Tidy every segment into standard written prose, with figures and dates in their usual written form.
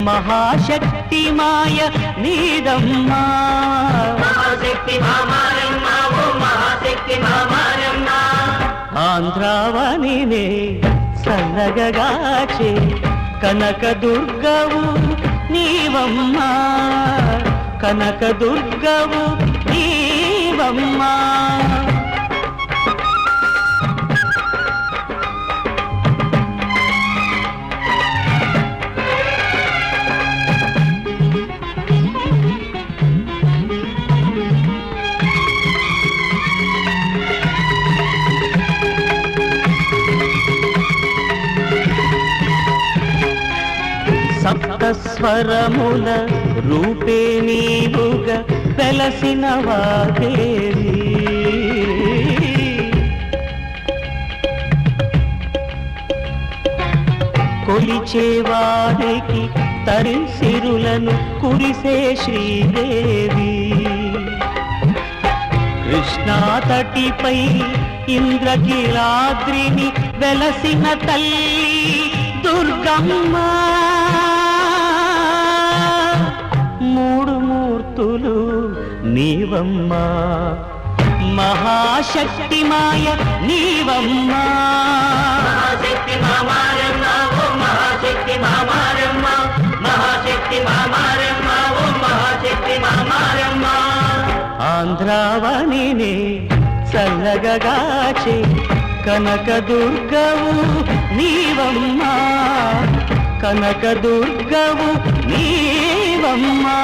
మహాశక్తి మాయ నీదమ్మా మహాశక్తి మామారమ్మ ఓ మహాశక్తి మామారమ్మ ఆంధ్రావనినే సన్నగగాచే కనక దుర్గవు నీవమ్మా కనక దుర్గవు నీవమ్మా సప్తస్వరముల రూపే నీవుగా వెలసిన వాదేవి కొలిచేవారికి తరిసిరులను కురిసే శ్రీదేవి కృష్ణా తటిపై ఇంద్రకీలాద్రిని వెలసిన తల్లి దుర్గమ్మ మూడు మూర్తులు నీవమ్మా మహాశక్తి మాయ నీవమ్మా మహాశక్తి మామారమ్మ ఓ మహాశక్తి మామారమ్మ మహాశక్తి మామారమ్మ ఓ మహాశక్తి మామారమ్మ ఆంధ్రావనినే చల్లగగాచే కనక దుర్గవు నీవమ్మా కనక దుర్గవు నీవమ్మా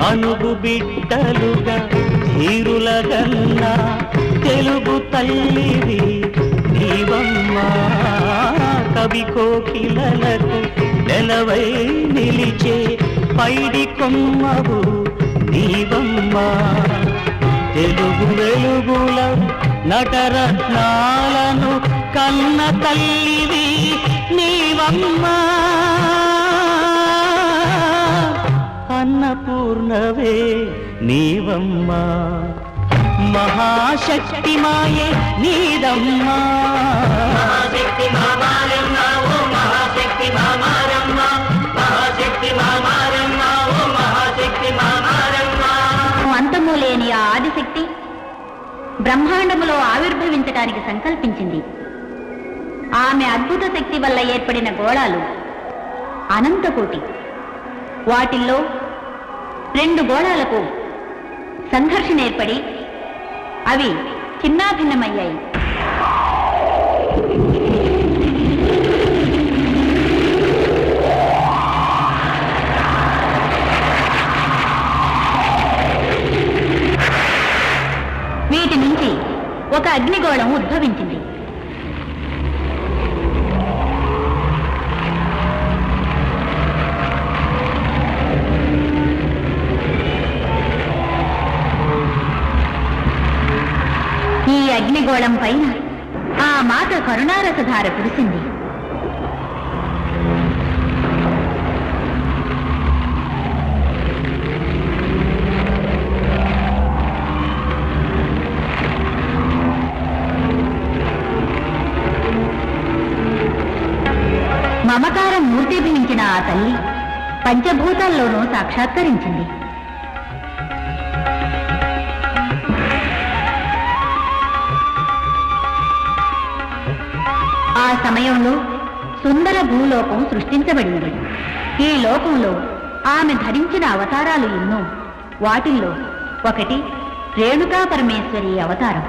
అనుగు బిడ్డలుగా ధీరులగన్నా తెలుగు తల్లివి నీవమ్మా కవి కోకిలలకు నెలవై నిలిచే పైడి కొమ్మవు నీవమ్మా తెలుగు వెలుగుల నటరత్నాలను కన్న తల్లివి నీవమ్మా అన్నపూర్ణవే నీవమ్మా మహాశక్తి మాయే నీదమ్మా మహాశక్తి మామారమ్మ ఓ మహాశక్తి మామారమ్మ మహాశక్తి మామారమ్మ ఓ మహాశక్తి మామారమ్మ అంతము లేని ఆ ఆదిశక్తి బ్రహ్మాండములో ఆవిర్భవించటానికి సంకల్పించింది. ఆమె అద్భుత శక్తి వల్ల ఏర్పడిన గోళాలు అనంతకోటి. వాటిల్లో 2 గోళాలకు సంఘర్షణ ఏర్పడి అవి చిన్నాభిన్నమయ్యాయి. వీటి నుంచి ఒక అగ్నిగోళం ఉద్భవించింది. ఈ అగ్నిగోళం పైన ఆ మాత కరుణారసధార కురిసింది. మమకారం మూర్తిభవించిన ఆ తల్లి పంచభూతాల్లోనూ సాక్షాత్కరించింది. ఆ సమయంలో సుందర భూలోకం సృష్టించబడింది. ఈ లోకంలో ఆమె ధరించిన అవతారాలు ఎన్నో. వాటిల్లో ఒకటి రేణుకా పరమేశ్వరి అవతారం.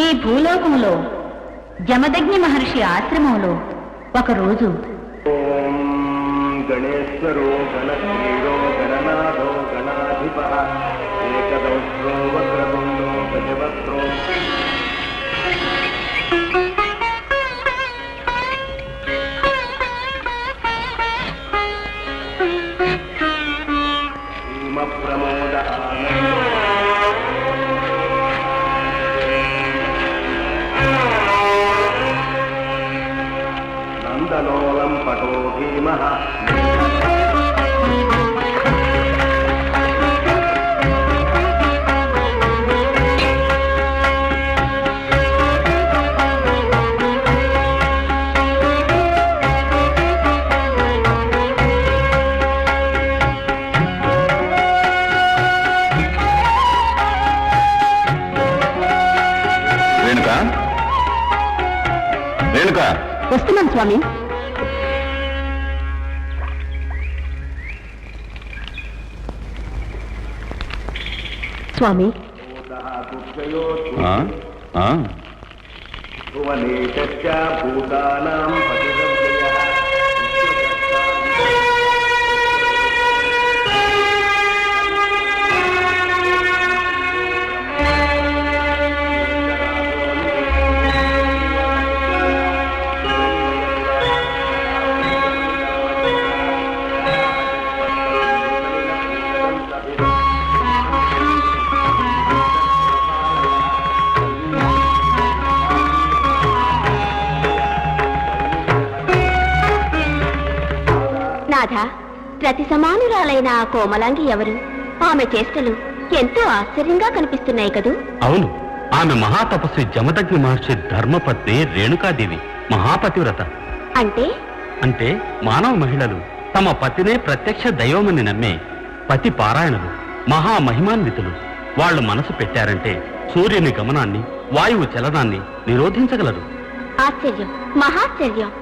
ఈ భూలోకంలో జమదగ్ని మహర్షి ఆశ్రమంలో ఒకరోజు గణేశ్వరో గణశ్రీరో గణనాథో గణాధిప ఏకదౌష్ట్రో వక్రతుండో గజవక్త్రో మందలోలం పటో భీమః వస్తున్నాను స్వామి. స్వామి భువనేశ్చ భూతానాం పతివ్రతయః నాథ, ప్రతి సమానురాలైన ఆ కోమలాంగి ఎవరు? ఆమె చేష్టలు ఎంతో ఆశ్చర్యంగా కనిపిస్తున్నాయి కదూ? అవును, ఆమె మహాతపస్వి జమదగ్ని మహర్షి ధర్మపత్ని రేణుకాదేవి, మహాపతివ్రత. అంటే అంటే మానవ మహిళలు తమ పతినే ప్రత్యక్ష దైవమని నమ్మే పతి పారాయణలు, మహామహిమాన్వితులు. వాళ్ళు మనసు పెట్టారంటే సూర్యుని గమనాన్ని, వాయువు చలనాన్ని నిరోధించగలరు. ఆశ్చర్యం, మహాశ్చర్యం.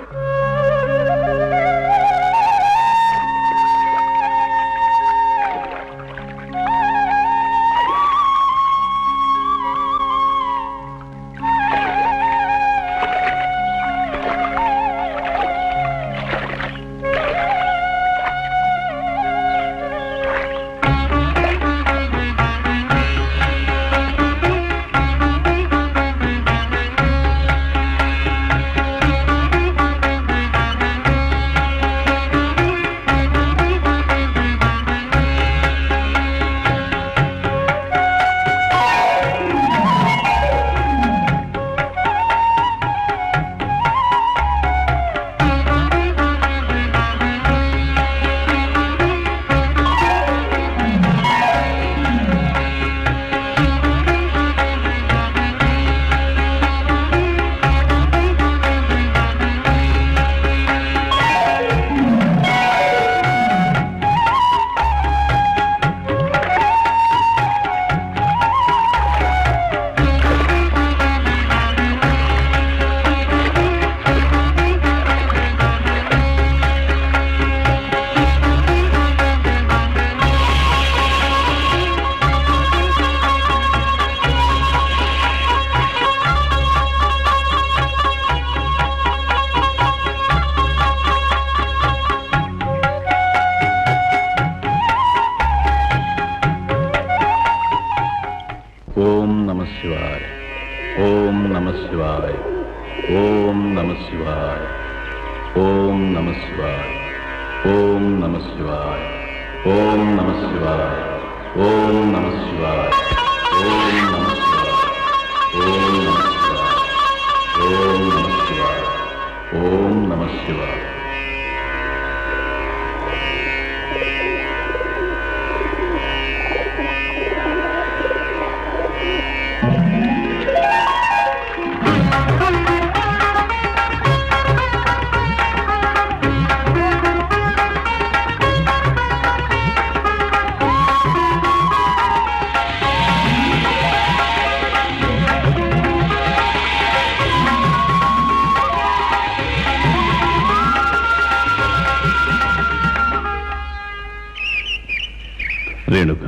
ఓం నమ శివాయ, ఓం నమ శివాయ, ఓం నమ శివాయ, ఓం నమ శివాయ, ఓం నమ శివాయ, ఓం నమ శివాయ, ఓం నమ శివాయ, ఓం నమ శివాయ, ఓం నమ శివాయ, ఓం నమ శివాయ, ఓం నమ శివాయ. రేణుక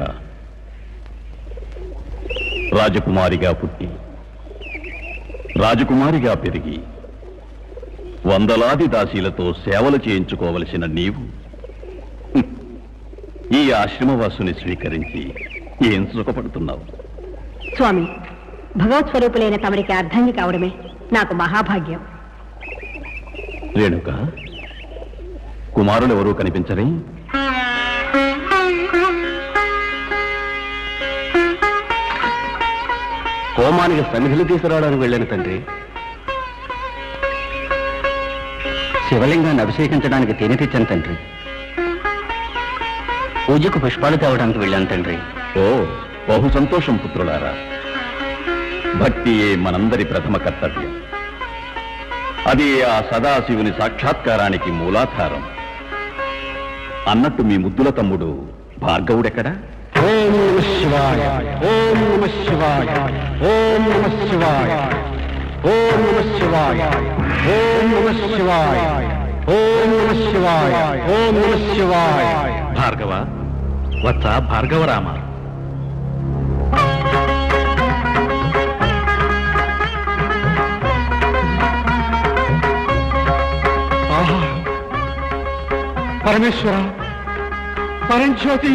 రాజకుమారిగా పుట్టి రాజకుమారిగా పెరిగి వందలాది దాసీలతో సేవలు చేయించుకోవలసిన నీవు ఈ ఆశ్రమవాసుని స్వీకరించి ఏం సుఖపడుతున్నావు? స్వామి, భగవత్ స్వరూపులైన తమరికి అర్ధంగి కావడమే నాకు మహాభాగ్యం. రేణుక, కుమారులు ఎవరూ కనిపించరే? హోమానికి సన్నిధిని తీసుకురావడానికి వెళ్ళాను తండ్రి. శివలింగాన్ని అభిషేకించడానికి తేనె తెచ్చాను తండ్రి. పూజకు పుష్పాలు తేవడానికి వెళ్ళాను తండ్రి. ఓ, బహు సంతోషం పుత్రులారా. భక్తియే మనందరి ప్రథమ కర్తవ్యం. అది ఆ సదాశివుని సాక్షాత్కారానికి మూలాధారం. అన్నట్టు మీ ముద్దుల తమ్ముడు భార్గవుడెక్కడా? ఓం నమః శివాయ, ఓం నమః శివాయ, ఓం నమః శివాయ, ఓం నమః శివాయ, ఓం నమః శివాయ, ఓం నమః శివాయ, ఓం నమః శివాయ. భార్గవ, వత్స భార్గవరామ, ఆహా, పరమేశ్వర, పరంజ్యోతి,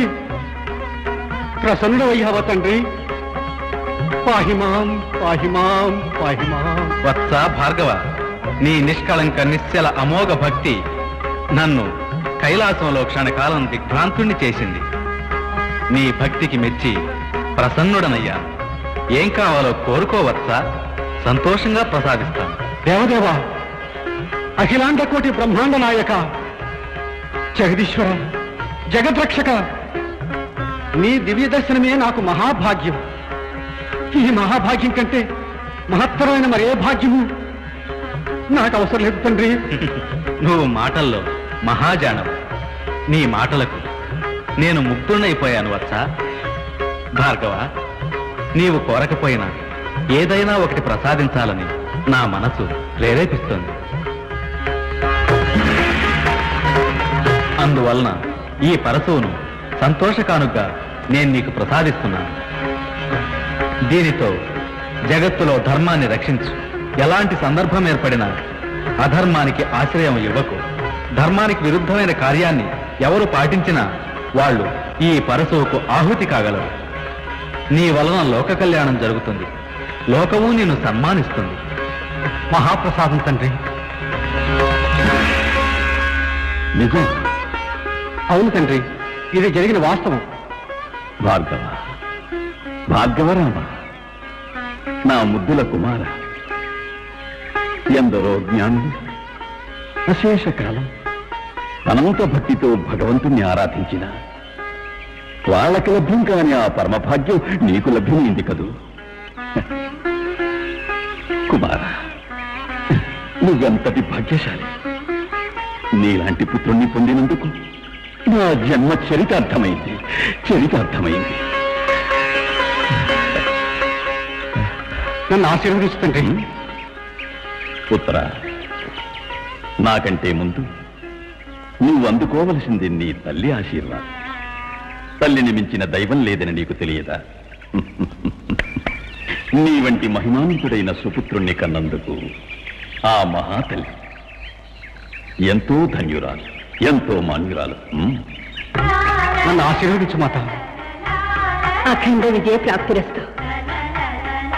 ప్రసన్నుడవయ్యావ తండ్రి. పాహిమాం పాహిమాం పాహిమాం. వత్స భార్గవ, నీ నిష్కళంక నిశ్చల అమోఘ భక్తి నన్ను కైలాసంలో క్షణకాలం దిగ్భ్రాంతుణ్ణి చేసింది. నీ భక్తికి మెచ్చి ప్రసన్నుడనయ్యా. ఏం కావాలో కోరుకోవచ్చా? సంతోషంగా ప్రసాదిస్తాను. దేవదేవ, అఖిలాండ కోటి బ్రహ్మాండ నాయక, జగదీశ్వర, జగద్రక్షక, నీ దివ్య దర్శనమే నాకు మహాభాగ్యం. ఈ మహాభాగ్యం కంటే మహత్తరమైన మరే భాగ్యము నాకు అవసరం లేదు తండ్రి. నువ్వు మాటల్లో మహాజానవు. నీ మాటలకు నేను ముగ్ధుణ్ణైపోయాను వత్స. భార్గవ, నీవు కోరకపోయినా ఏదైనా ఒకటి ప్రసాదించాలని నా మనసు ప్రేరేపిస్తుంది. అందువలన ఈ పరశువును సంతోషకానుగా నేను నీకు ప్రసాదిస్తున్నాను. దీనితో జగత్తులో ధర్మాన్ని రక్షించు. ఎలాంటి సందర్భం ఏర్పడినా అధర్మానికి ఆశ్రయం ఇవ్వకు. ధర్మానికి విరుద్ధమైన కార్యాన్ని ఎవరు పాటించినా వాళ్ళు ఈ పరశువుకు ఆహుతి కాగలరు. నీ వలన లోక కళ్యాణం జరుగుతుంది. లోకము నిన్ను సన్మానిస్తుంది. మహాప్రసాదం తండ్రి. నిజం? అవును తండ్రి, ఇది జరిగిన వాస్తవం. భార్గవ, భార్గవరామ, నా ముద్దుల కుమార, ఎందరో జ్ఞానులు అశేష కాలం అనంత భక్తితో భగవంతుణ్ణి ఆరాధించిన వాళ్ళకి లభ్యం కాని ఆ పరమభాగ్యం నీకు లభ్యమైంది కదూ. కుమార, నువ్వెంతటి భాగ్యశాలి. నీలాంటి పుత్రుణ్ణి పొందినందుకు నా జన్మ చరితార్థమైంది, చరితార్థమైంది. నన్ను ఆశీర్వదిస్తుంటే. పుత్ర, నాకంటే ముందు నువ్వు అందుకోవలసింది నీ తల్లి ఆశీర్వాదం. తల్లిని మించిన దైవం లేదని నీకు తెలియదా? నీ వంటి మహిమాన్వితుడైన సుపుత్రుణ్ణి కన్నందుకు ఆ మహాతల్లి ఎంతో ధన్యురాలు, ఎంతో మాన్యురాలు. నన్ను ఆశీర్వదించు మాత. అఖండ విజయ ప్రాప్తిరస్తు.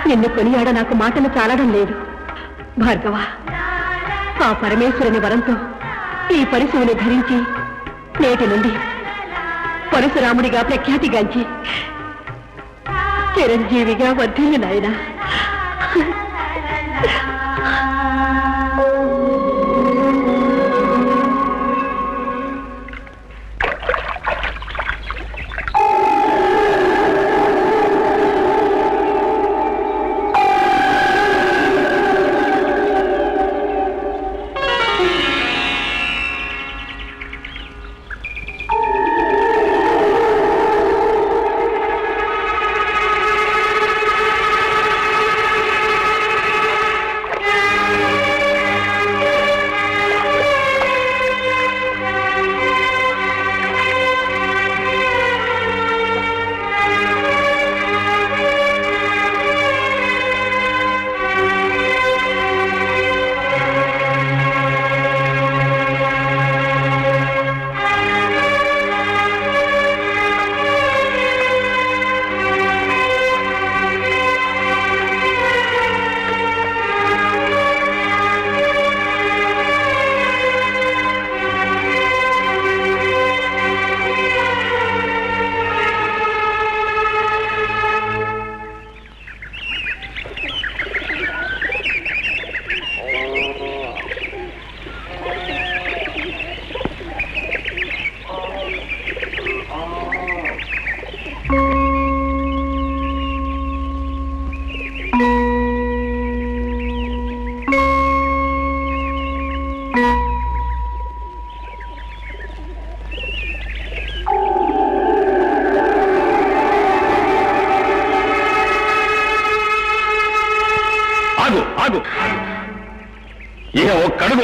నిన్ను కొనియాడ నాకు మాటలు చాలడం లేదు. భార్గవ, ఆ పరమేశ్వరుని వరంతో ఈ పరశువుని ధరించి నేటి నుండి పరశురాముడిగా ప్రఖ్యాతిగాంచి చిరంజీవిగా వర్ధిల్లు నాయనా.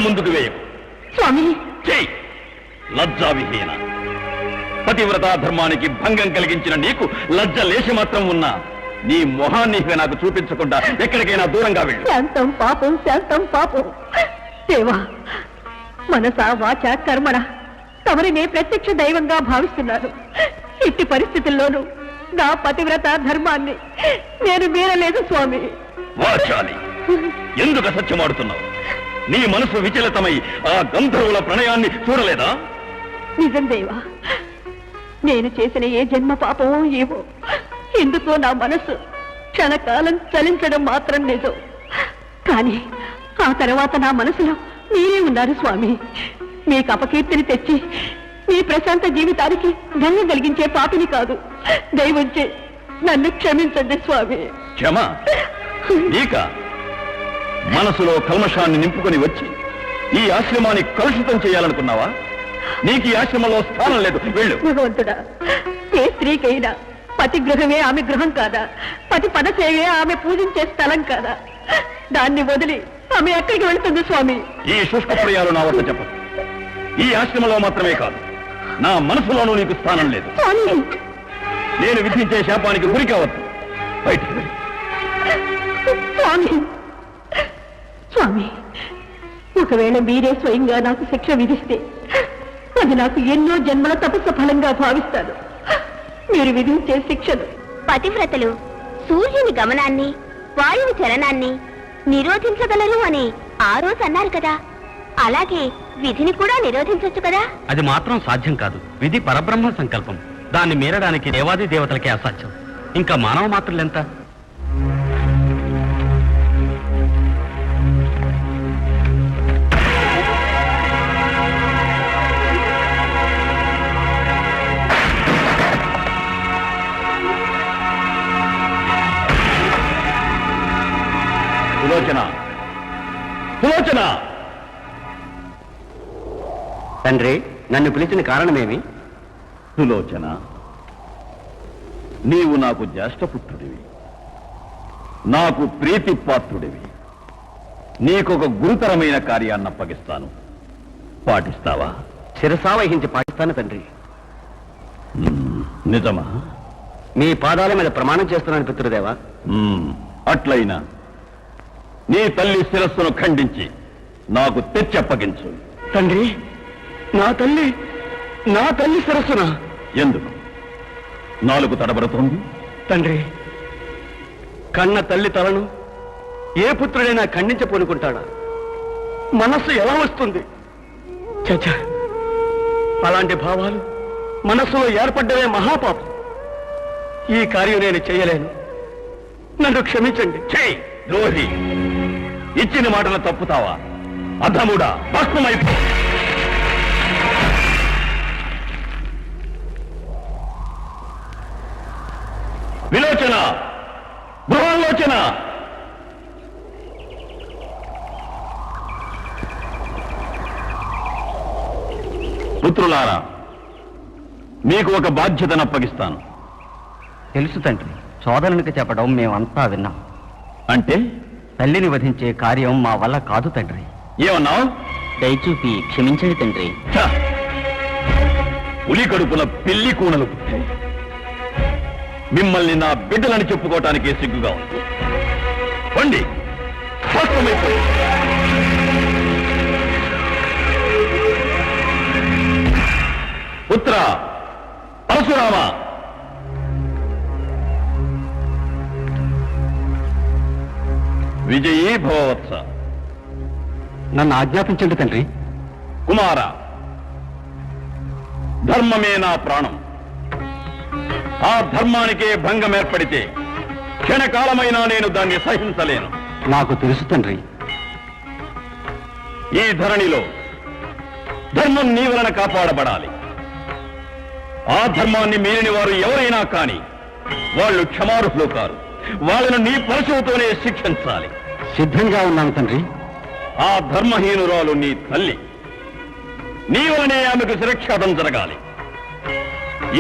ముందుకు వేయకు. స్వామి చెయ్యి. లజ్జావిహీన పతివ్రతా ధర్మానికి భంగం కలిగించిన నీకు లజ్జ లేశి మాత్రం ఉన్నా నీ మొహాన్ని ఇక నాకు చూపించకుండా ఎక్కడికైనా దూరంగా వెళ్ళు. శాంతం పాపం శాంతం పాపం. దేవా, మనసా వాచ కర్మణ తమరినే ప్రత్యక్ష దైవంగా భావిస్తున్నాను. ఇట్టి పరిస్థితుల్లోనూ నా పతివ్రత ధర్మాన్ని నేను మీరలేదు స్వామి. వాచాలి, ఎందుకు అసత్యమాడుతున్నావు? నీ మనసు విచలితమై ఆ గంధర్వుల ప్రణయాన్ని చూడలేదా? నిజం దేవా, నేను చేసిన ఏ జన్మ పాపమో ఏవో ఎందుకో నా మనసు క్షణకాలం చలించడం మాత్రం నిజం. కానీ ఆ తర్వాత నా మనసులో మీరే ఉన్నారు స్వామి. మీకు అపకీర్తిని తెచ్చి మీ ప్రశాంత జీవితానికి భంగం కలిగించే పాపిని కాదు. దయవుంచి నన్ను క్షమించండి స్వామి. క్షమ నీక? మనసులో కల్మషాన్ని నింపుకొని వచ్చి ఈ ఆశ్రమాన్ని కలుషితం చేయాలనుకున్నావా? నీకు ఈ ఆశ్రమంలో స్థానం లేదు, వెళ్ళు. భగవంతుడా, ఏ స్త్రీకైనా పతి గృహమే ఆమె గృహం కాదా? పతి పదసేవే ఆమె పూజించే స్థలం కాదా? దాన్ని వదిలి ఆమె ఎక్కడికి వెళుతుంది స్వామి? ఈ శుష్క ప్రియాలు నా వద్ద చెప్పదు. ఈ ఆశ్రమంలో మాత్రమే కాదు, నా మనసులోనూ నీకు స్థానం లేదు. స్వామి, నేను విధించే శాపానికి గురి కావద్దు. బయటికి వెళ్ళి. స్వామి, స్వామి, ఒకవేళ మీరే స్వయంగా నాకు శిక్ష విధిస్తే అది నాకు ఎన్నో జన్మల తపస్సు ఫలంగా భావిస్తాను. మీరు విధించే శిక్షలు పతివ్రతలు సూర్యుని గమనాన్ని వాయువు చలనాన్ని నిరోధించగలరు అని ఆ రోజు అన్నారు కదా, అలాగే విధిని కూడా నిరోధించొచ్చు కదా? అది మాత్రం సాధ్యం కాదు. విధి పరబ్రహ్మ సంకల్పం. దాన్ని మీరడానికి దేవాది దేవతలకే అసాధ్యం. ఇంకా మానవ మాత్రులెంత? సులోచన, సులోచన! తండ్రి, నన్ను పిలిచిన కారణమేమి? సులోచన, నీవు నాకు జ్యేష్ఠపుత్రుడివి, నాకు ప్రీతిపాత్రుడివి. నీకొక గురుతరమైన కార్యాన్ని అప్పగిస్తాను. పాటిస్తావా? శిరసా వహించి పాటిస్తాను తండ్రి. నిజమా? మీ పాదాల మీద ప్రమాణం చేస్తున్నాను పితృదేవా. అట్లయినా నీ తల్లి శిరస్సును ఖండించి నాకు తెచ్చి అప్పగించు. తండ్రి, నా తల్లి శిరస్సున? ఎందుకు నాలుగు తడబడుతోంది? తండ్రి, కన్న తల్లి తలను ఏ పుత్రుడైనా ఖండించపోనుకుంటాడా? మనస్సు ఎలా వస్తుంది? చచ, అలాంటి భావాలు మనస్సులో ఏర్పడ్డవే మహాపాపం. ఈ కార్యం నేను చేయలేను. నన్ను క్షమించండి. చెయ్యి ద్రోహి! ఇచ్చిన మాటలు తప్పుతావా? అధముడా, భస్మమైపో! విలోచన, బృహలోచన! పుత్రులారా, మీకు ఒక బాధ్యతను అప్పగిస్తాను. తెలుసు తండ్రి, సోదరునికి చెప్పడం మేమంతా విన్నాం. అంటే తల్లిని వధించే కార్యం మా వల్ల కాదు తండ్రి. ఏమన్నావు? దయచూపి క్షమించండి తండ్రి. ఛ! పులి కడుపున పిల్లి కూనలు పుట్టాయి. మిమ్మల్ని నా బిడ్డలని చెప్పుకోవటానికి సిగ్గుగా ఉంది. పండి భస్మమైపోయి. పుత్ర పరశురామ, విజయీ భవవత్స. నన్ను ఆజ్ఞాపించండి తండ్రి. కుమార, ధర్మమే నా ప్రాణం. ఆ ధర్మానికే భంగం ఏర్పడితే క్షణకాలమైనా నేను దాన్ని సహించలేను. నాకు తెలుసు తండ్రి. ఈ ధరణిలో ధర్మం నీ వలన కాపాడబడాలి. ఆ ధర్మాన్ని మీరిన వారు ఎవరైనా కాని వాళ్ళు క్షమార్హులు కారు. వాళ్ళను నీ పరశువుతోనే శిక్షించాలి. సిద్ధంగా ఉన్నాను తండ్రి. ఆ ధర్మహీనురాలు నీ తల్లి. నీ వలనే ఆమెకు శిరక్షాటం జరగాలి.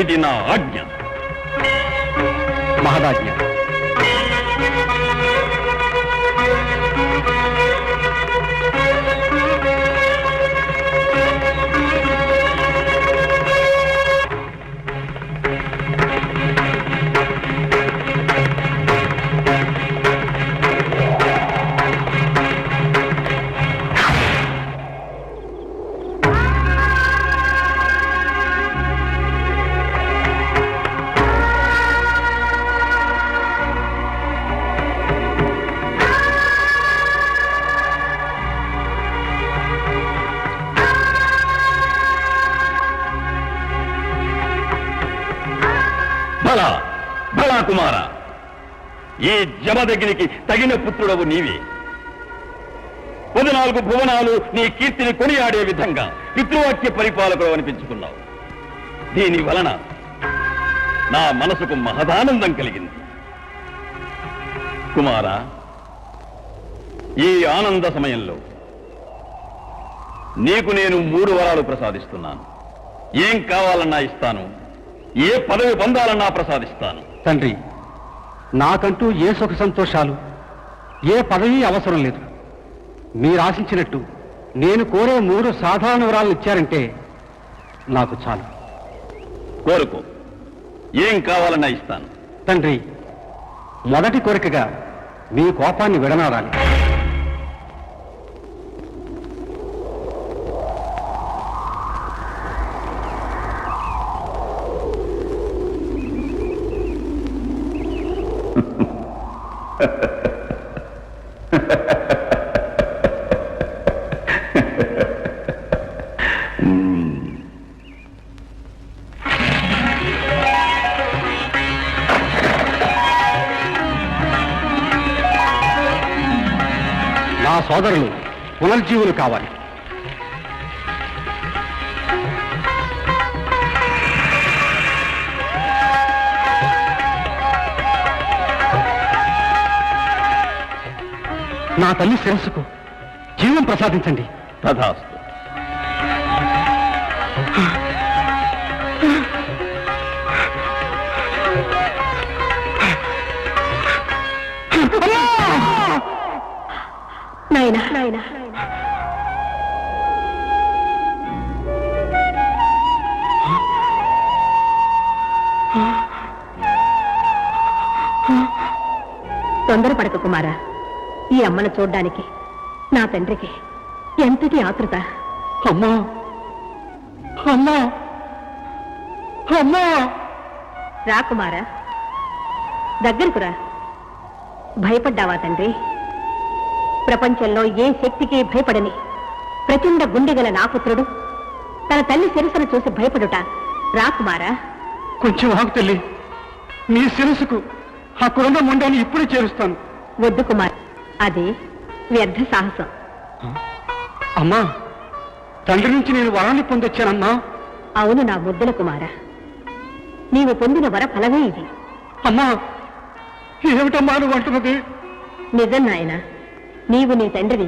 ఇది నా ఆజ్ఞ. మహదాజ్ఞ. భళా భళా కుమార, ఈ జమదగ్నికి తగిన పుత్రుడవు నీవే. 14 భువనాలు నీ కీర్తిని కొనియాడే విధంగా పితృవాక్య పరిపాలకుడు అనిపించుకున్నావు. దీని వలన నా మనసుకు మహదానందం కలిగింది. కుమార, ఈ ఆనంద సమయంలో నీకు నేను 3 వరాలు ప్రసాదిస్తున్నాను. ఏం కావాలన్నా ఇస్తాను, ఏ పదవి పొందాలన్నా ప్రసాదిస్తాను. తండ్రి, నాకంటూ ఏ సుఖ సంతోషాలు, ఏ పదవి అవసరం లేదు. మీరు ఆశించినట్టు నేను కోరే 3 సాధారణ వరాలను ఇచ్చారంటే నాకు చాలు. కోరుకో, ఏం కావాలన్నా ఇస్తాను. తండ్రి, మొదటి కోరికగా మీ కోపాన్ని విడనాడాలి. నా సోదరులు పునర్జీవులు కావాలి. నా తల్లి శిరస్సుకు జీవం ప్రసాదించండి. తథాస్తు. నాయనా నాయనా, తొందరపడక కుమారా. ఈ అమ్మను చూడ్డానికి నా తండ్రికి ఎంతటి ఆతృత. అమ్మా అమ్మా అమ్మా! రా కుమారా, దగ్గరకు రా. భయపడ్డావా తండ్రి? ప్రపంచంలో ఏ శక్తికి భయపడని ప్రచండ గుండెగల నా పుత్రుడు తన తల్లి శిరస్సును చూసి భయపడుట. రా కుమారా. కొంచెం ఆగు తల్లి, నీ శిరస్సుకు ఆ కురంద మొండాన్ని ఇప్పుడే చేరుస్తాను. వద్దు కుమార్, అది వ్యర్థ సాహసం. అమ్మా, తండ్రి నుంచి నేను వరాన్ని పొందొచ్చానమ్మా. అవును నా ముద్దుల కుమార, నీవు పొందిన వర ఫలమే ఇది. అమ్మా, ఏమిటమ్మా నువ్వు అంటున్నది? నిజం నాయన, నీవు నీ తండ్రిని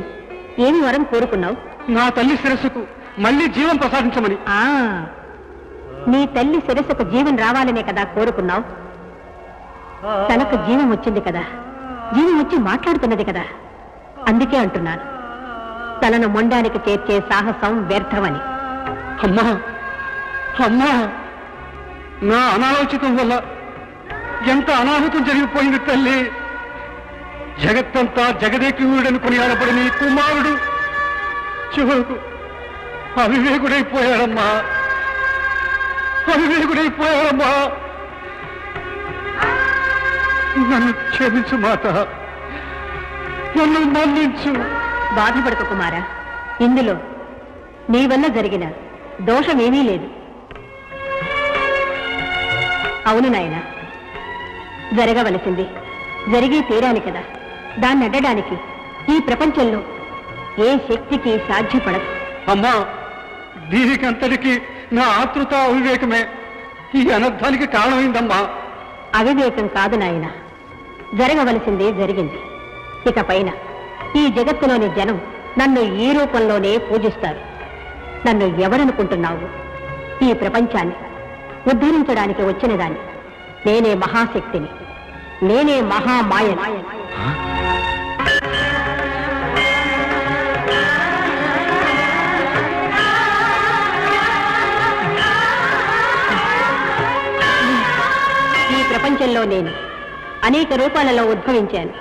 ఏమి వరం కోరుకున్నావు? నా తల్లి శిరస్సుకు మళ్ళీ జీవం ప్రసాదించమని. నీ తల్లి శిరస్సుకు జీవం రావాలనే కదా కోరుకున్నావు. తనకు జీవం వచ్చింది కదా, జీవం వచ్చి మాట్లాడుతున్నది కదా, అందుకే అంటున్నాను తనను మొండానికి చేర్చే సాహసం వ్యర్థమని. అమ్మా అమ్మా, నా అనాలోచితం వల్ల ఎంత అనాహుతం జరిగిపోయింది తల్లి. జగత్తంతా జగదేకుడని కొనియాడబడి నీ కుమారుడు చివరకు అవివేకుడైపోయాడమ్మా, అవివేకుడైపోయాడమ్మా. నన్ను క్షమించు మాత, నన్ను మన్నించు. బాధపడక కుమారా, ఇందులో నీ వల్ల జరిగిన దోషమేమీ లేదు. అవును నాయన, జరగవలసింది జరిగి తీరాలి కదా. దాన్ని అడ్డడానికి ఈ ప్రపంచంలో ఏ శక్తికి సాధ్యపడదు. అమ్మా, దీనికంతటికి నా ఆతృత అవివేకమే ఈ అనర్థానికి కారణమైందమ్మా. అవివేకం కాదు నాయన, జరగవలసిందే జరిగింది. ఇక పైన ఈ జగత్తులోని జనం నన్ను ఈ రూపంలోనే పూజిస్తారు. నన్ను ఎవరనుకుంటున్నావు? ఈ ప్రపంచాన్ని ఉద్ధరించడానికి వచ్చిన దాన్ని. నేనే మహాశక్తిని, నేనే మహామాయని. ఈ ప్రపంచంలో నేను అనేక రూపాలలో ఉద్భవించాను.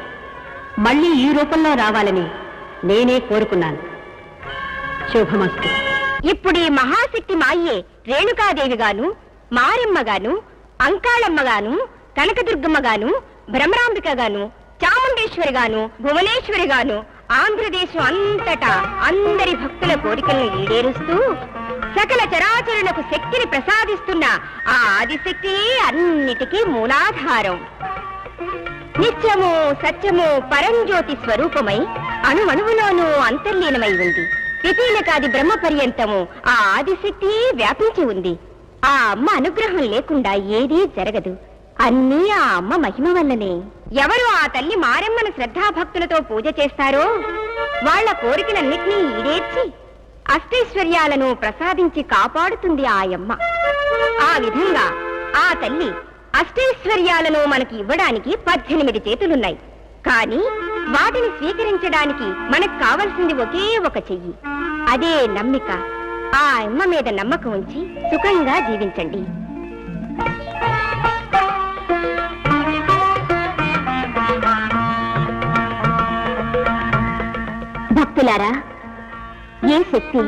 మళ్ళీ ఈ రూపంలో రావాలని నేనే కోరుకున్నాను. శుభమస్తు. ఇప్పుడు ఈ మహాశక్తి మాయే రేణుకాదేవి గాను, మారెమ్మ గాను, అంకాళమ్మ గాను, కనకదుర్గమ్మ గాను, భ్రమరాంబిక గాను, చాముండేశ్వరి గాను, భువనేశ్వరి గాను, ఆంధ్రదేశం అంతటా అందరి భక్తుల కోరికలను ఈడేరుస్తూ సకల చరాచరులకు శక్తిని ప్రసాదిస్తున్న ఆ ఆదిశక్తియే అన్నిటికీ మూలాధారం. నిత్యము సత్యము పరంజ్యోతి స్వరూపమై అణువణువులోనూ అంతర్లీనమై ఉంది. పిపీలకాది బ్రహ్మ పర్యంతము ఆ ఆదిశక్తియే వ్యాపించి ఉంది. ఆ అమ్మ అనుగ్రహం లేకుండా ఏదీ జరగదు. అన్నీ ఆ అమ్మ మహిమ వల్లనే. ఎవరు ఆ తల్లి మారెమ్మను శ్రద్ధాభక్తులతో పూజ చేస్తారో వాళ్ల కోరికలన్నిటినీ ఈడేర్చి అష్టైశ్వర్యాలను ప్రసాదించి కాపాడుతుంది ఆ అమ్మ. ఆ విధంగా ఆ తల్లి అష్టైశ్వర్యాలను మనకి ఇవ్వడానికి 18 చేతులున్నాయి. కానీ వాటిని స్వీకరించడానికి మనకు కావలసింది ఒకే ఒక చెయ్యి. అదే నమ్మిక. ఆ అమ్మ మీద నమ్మకం ఉంచి సుఖంగా జీవించండి. భక్తులారా, ఏ శక్తి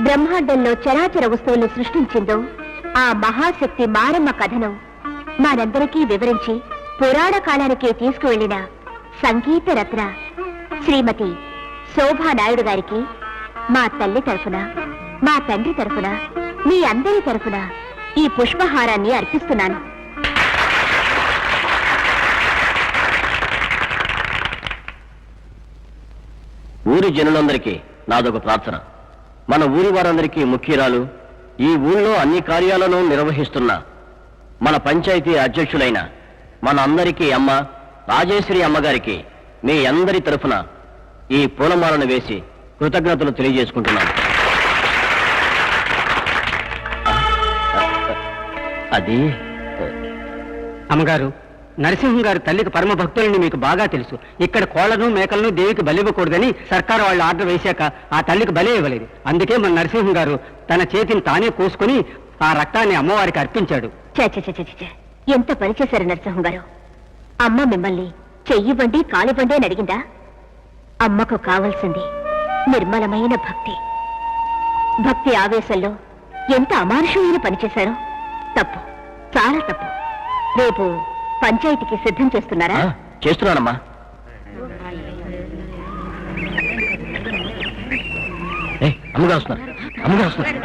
బ్రహ్మాండంలో చరాచర వస్తువులను సృష్టించిందో ఆ మహాశక్తి మారమ్మ కథను మనందరికీ వివరించి పురాణ కాలానికే తీసుకువెళ్లిన సంగీత రత్న శ్రీమతి శోభానాయుడు గారికి మా తల్లి తరఫున, మా తండ్రి తరఫున, మీ అందరి తరఫున ఈ పుష్పహారాన్ని అర్పిస్తున్నాను. ఊరి జనులందరికీ నాదొక ప్రార్థన. మన ఊరి వారందరికీ ముఖ్యురాలు, ఈ ఊళ్ళో అన్ని కార్యాలను నిర్వహిస్తున్న మన పంచాయతీ అధ్యక్షులైన మన అందరికీ అమ్మ రాజేశ్వరి అమ్మగారికి మీ అందరి తరఫున ఈ పూలమాలను వేసి కృతజ్ఞతలు తెలియజేసుకుంటున్నాను. అది అమ్మగారు, నరసింహం గారు తల్లికి పరమ భక్తులని మీకు బాగా తెలుసు. ఇక్కడ కోళ్లను మేకలను దేవికి బలివ్వకూడదని సర్కారు వాళ్ళు ఆర్డర్ వేశాక ఆ తల్లికి బలి ఇవ్వలేదు. అందుకే మన నరసింహం గారు తన చేతిని తానే కోసుకుని ఆ రక్తాన్ని అమ్మవారికి అర్పించాడు. ఎంత పని చేశారు నరసింహం గారు. అమ్మ మిమ్మల్ని చెయ్యివ్వండి కాలివ్వండి అని అడిగిందా? అమ్మకు కావలసింది నిర్మలమైన భక్తి. భక్తి ఆవేశంలో ఎంత అమానుషమైన పనిచేశారో. తప్పు, చాలా తప్పు. రేపు పంచాయతీకి సిద్ధం చేస్తున్నారా? చేస్తున్నానమ్మా. అమ్మగారు వస్తున్నారు, అమ్మగారు వస్తున్నారు.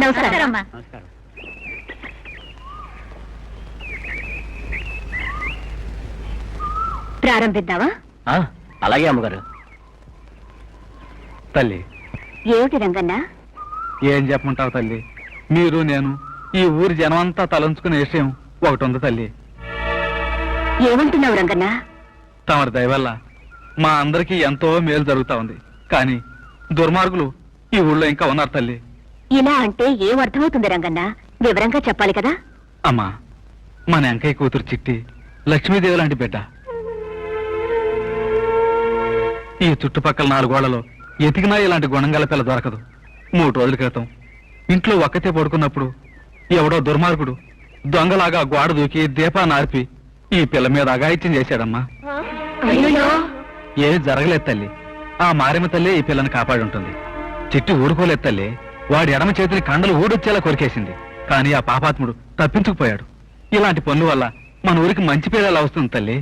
నమస్కారం. ప్రారంభిద్దామా? అలాగే అమ్మగారు. తల్లి, ఏమిటి రంగన్న? ఏం చెప్పమంటావు తల్లి? మీరు నేను ఈ ఊరి జనం అంతా తలంచుకునే విషయం ఒకటి ఉంది తల్లి. ఏమంటున్నావు రంగన్న? తమరి దయ వల్ల మా అందరికీ ఎంతో మేలు జరుగుతా ఉంది. కానీ దుర్మార్గులు ఈ ఊళ్ళో ఇంకా ఉన్నారు తల్లి. ఇలా అంటే ఏం అర్థమవుతుంది రంగన్న? వివరంగా చెప్పాలి కదా. అమ్మా, మన వెంకయ్య కూతురు చిట్టి లక్ష్మీదేవి లాంటి బిడ్డ. ఈ చుట్టుపక్కల 4 గోళ్లలో ఎతికినా ఇలాంటి గుణంగల పిల్ల దొరకదు. 3 రోజుల క్రితం ఇంట్లో ఒక్కతే పడుకున్నప్పుడు ఎవడో దుర్మార్గుడు దొంగలాగా గోడ దూకి దీపాన్ని ఆర్పి ఈ పిల్ల మీద అఘాయిత్యం చేశాడమ్మా. ఏది జరగలేదు తల్లి. ఆ మారెమ్మ తల్లి ఈ పిల్లని కాపాడి ఉంటుంది. చిట్టి ఊరుకోలేదు తల్లి. వాడి ఎడమ చేతిని కండలు ఊడొచ్చేలా కొరికేసింది. కానీ ఆ పాపాత్ముడు తప్పించుకుపోయాడు. ఇలాంటి పనుల వల్ల మన ఊరికి మంచి పేరు ఎలా వస్తుంది తల్లి?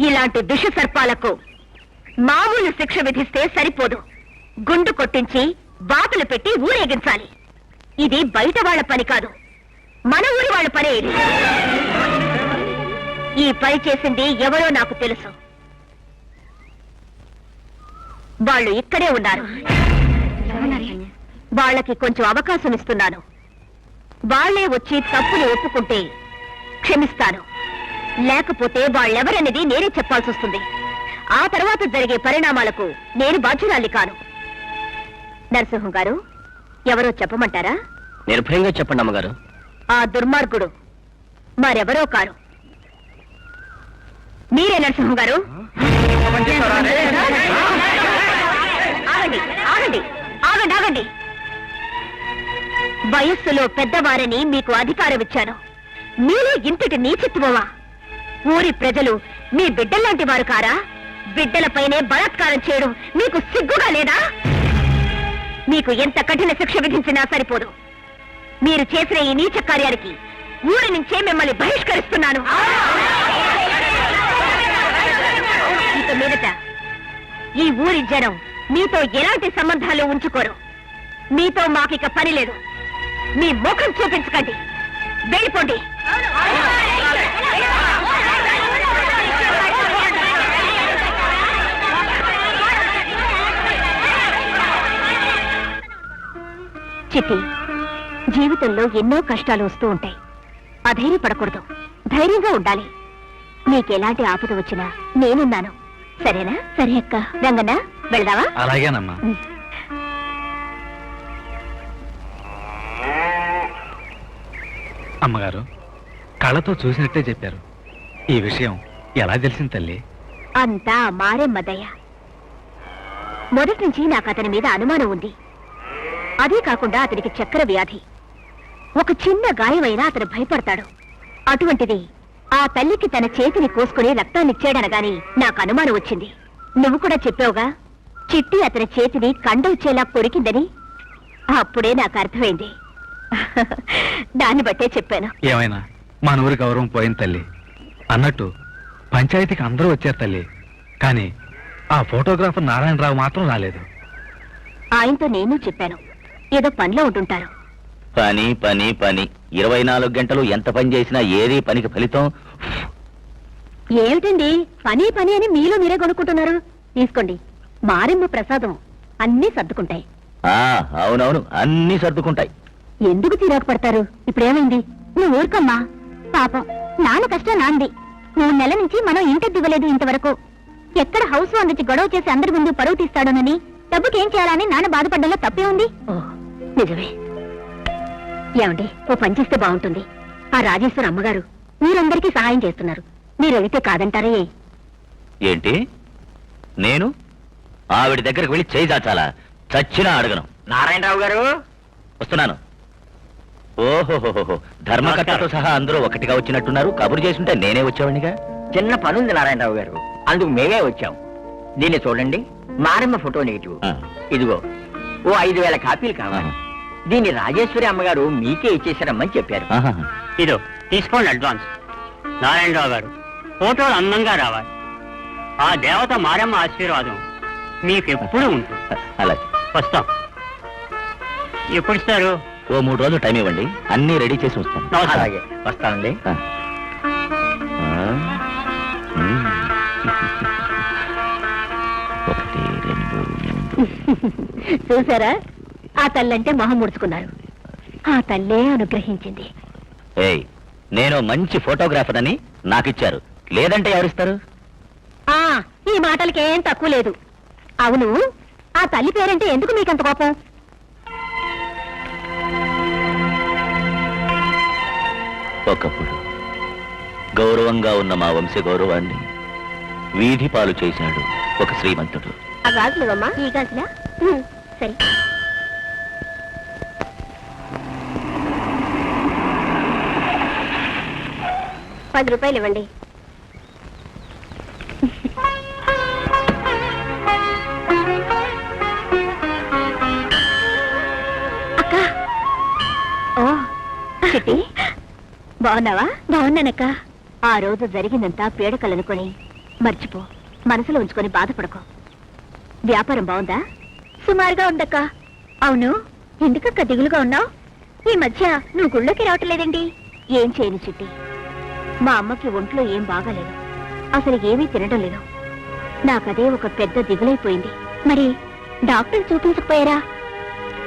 ఇలాంటి దుష్ట సర్పాలకు మామూలు శిక్ష విధిస్తే సరిపోదు. గుండు కొట్టించి బాతులు పెట్టి ఊరేగించాలి. ఇది బయట వాళ్ళ పని కాదు, మన ఊరి వాళ్ళ పనే ఇది. ఈ పని చేసింది ఎవరో నాకు తెలుసు. వాళ్ళు ఇక్కడే ఉన్నారు. వాళ్ళకి కొంచెం అవకాశం ఇస్తున్నాను. వాళ్లే వచ్చి తప్పుని ఒప్పుకుంటే క్షమిస్తాను. లేకపోతే వాళ్ళెవరనేది నేనే చెప్పాల్సి వస్తుంది. ఆ తర్వాత జరిగే పరిణామాలకు నేను బాధ్యురాలి కాను. నరసింహం గారు, ఎవరో చెప్పమంటారా? నిర్భయంగా చెప్పండి అమ్మగారు. ఆ దుర్మార్గుడు మరెవరో కారు, మీరే నరసింహం గారు. ఆగండి ఆగండి ఆగండి ఆగండి. వయస్సులో పెద్దవారని మీకు అధికారం ఇచ్చాను. మీరే ఇంతటి నీచిత్వమా? ఊరి ప్రజలు మీ బిడ్డల్లాంటి వారు కారా? బిడ్డలపైనే బలాత్కారం చేయడం మీకు సిగ్గుగా లేదా? మీకు ఎంత కఠిన శిక్ష విధించినా సరిపోదు. మీరు చేసిన ఈ నీచ కార్యానికి ఊరి నుంచే మిమ్మల్ని బహిష్కరిస్తున్నాను. ఇక మీదట ఈ ఊరి జనం మీతో ఎలాంటి సంబంధాలు ఉంచుకోరు. మీతో మాకిక పని లేదు. మీ ముఖం చూపించకండి, వెళ్ళిపోండి. చిట్టి, జీవితంలో ఎన్నో కష్టాలు వస్తూ ఉంటాయి. అధైర్యపడకూడదు, ధైర్యంగా ఉండాలి. నీకెలాంటి ఆపద వచ్చినా నేనున్నాను. సరేనా? సరే అక్క. రంగన్నా, వెళదావా? అలాగేనమ్మా. అమ్మగారు కళ్ళతో చూసినట్టే చెప్పారు. ఈ విషయం ఎలా తెలిసింది తల్లి? అంతా మారెమ్మదయ్య. మొదటి నుంచి నాకు అతని మీద అనుమానం ఉంది. అదే కాకుండా అతనికి చక్కెర వ్యాధి. ఒక చిన్న గాయమైనా అతను భయపడతాడు. అటువంటిది ఆ తల్లికి తన చేతిని కోసుకుని రక్తాన్నిచ్చాడనగాని నాకు అనుమానం వచ్చింది. నువ్వు కూడా చెప్పావుగా, చిట్టి అతని చేతిని కండొచ్చేలా కొరికిందని. అప్పుడే నాకు అర్థమైంది. దాన్ని బట్టే చెప్పాను. ఏమైనా మన ఊరి గౌరవం పోయింది తల్లి. అన్నట్టు పంచాయతీకి అందరూ వచ్చారు తల్లి, కానీ ఆ ఫోటోగ్రాఫర్ నారాయణరావు మాత్రం రాలేదు. ఆయనతో నేను చెప్పాను, ఏదో పనిలో ఉంటుంటారు. పని పని పని 24 గంటలు ఎంత పని చేసినా ఏది పనికి ఫలితం. ఏమిటండి పని పని అని మీలో మీరే కొనుక్కుంటున్నారు? తీసుకోండి, మారెమ్మ ప్రసాదం. అన్నీ సర్దుకుంటాయి. అవునవును, అన్ని సర్దుకుంటాయి. ఎందుకు తీరాకు పడతారు? ఇప్పుడేమైంది? నువ్వు ఊరుకమ్మా. పాపం నాన్న కష్టం నాంది. 3 నెలల నుంచి మనం ఇంటికి దివ్వలేదు ఇంతవరకు. ఎక్కడ హౌస్ నుంచి గొడవ చేసి అందరి ముందు పరువు తీస్తాడోనని డబ్బుకేం చేయాలని నాన్న బాధపడ్డంలో తప్పే ఉంది. నిజమే. ఏమండి, ఓ పని చేస్తే బాగుంటుంది. ఆ రాజేశ్వర అమ్మగారు మీరందరికీ సహాయం చేస్తున్నారు. మీరు అడిగితే కాదంటారే? ఏంటి? నేను ఆవిడ దగ్గరకు వెళ్ళి చేయి దాచాలా? చచ్చినా అడగను. నారాయణరావు గారు, వస్తున్నాను. ఓహోహోహో, ధర్మకర్తతో సహా అందరూ ఒకటిగా వచ్చినట్టున్నారు. కబురు చేసుంటే నేనే వచ్చేవాడినిగా. చిన్న పనుంది నారాయణరావు గారు, అందుకు మేమే వచ్చాం. దీన్ని చూడండి, మారమ్మ ఫోటో నెగిటివ్. ఇదిగో ఓ 5,000 కాపీలు కావాలి. దీన్ని రాజేశ్వరి అమ్మగారు మీకే ఇచ్చేసారమ్మని చెప్పారు. ఇదో తీసుకోండి అడ్వాన్స్. నారాయణరావు గారు, ఫోటోలు అందంగా రావాలి. ఆ దేవత మారమ్మ ఆశీర్వాదం మీకెప్పుడు ఉంటుంది. అలాగే వస్తాం. ఎప్పుడు ఇస్తారు? ఓ 3 రోజులు టైం ఇవ్వండి, అన్ని రెడీ చేసి వస్తాను. నమస్కారం. అలాగే వస్తానండి. ఒకటి, 2, 3. చూసారా, ఆ తల్లంటే మొహం ముడుచుకున్నారు. ఆ తల్లే అనుగ్రహించింది. ఏయ్, నేను మంచి ఫోటోగ్రాఫర్ అని నాకిచ్చారు, లేదంటే ఎవరిస్తారు? ఆ ఈ మాటలకేం తక్కువ లేదు. అవును, ఆ తల్లి పేరంటే ఎందుకు మీకంత కోపం? ఒకప్పుడు గౌరవంగా ఉన్న మా వంశ గౌరవాన్ని వీధి పాలు చేశాడు ఒక శ్రీమంతుడు. ఆ గాజులు ఈ గాజులా? సరే. ₹10 ఇవ్వండి. అక్క. ఓ చిట్టి, బాగున్నావా? బాగున్నానక్క. ఆ రోజు జరిగిందంతా పీడకలనుకొని మర్చిపో. మనసులో ఉంచుకొని బాధపడకో. వ్యాపారం బాగుందా? సుమారుగా ఉందక్క. అవును, ఎందుకక్క దిగులుగా ఉన్నావు? ఈ మధ్య నువ్వు గుళ్ళోకి రావట్లేదండి. ఏం చేయను చిట్టి, మా అమ్మకి ఒంట్లో ఏం బాగాలేదు. అసలు ఏమీ తినడం లేదు. నాకదే ఒక పెద్ద దిగులైపోయింది. మరి డాక్టర్ చూపించకపోయారా?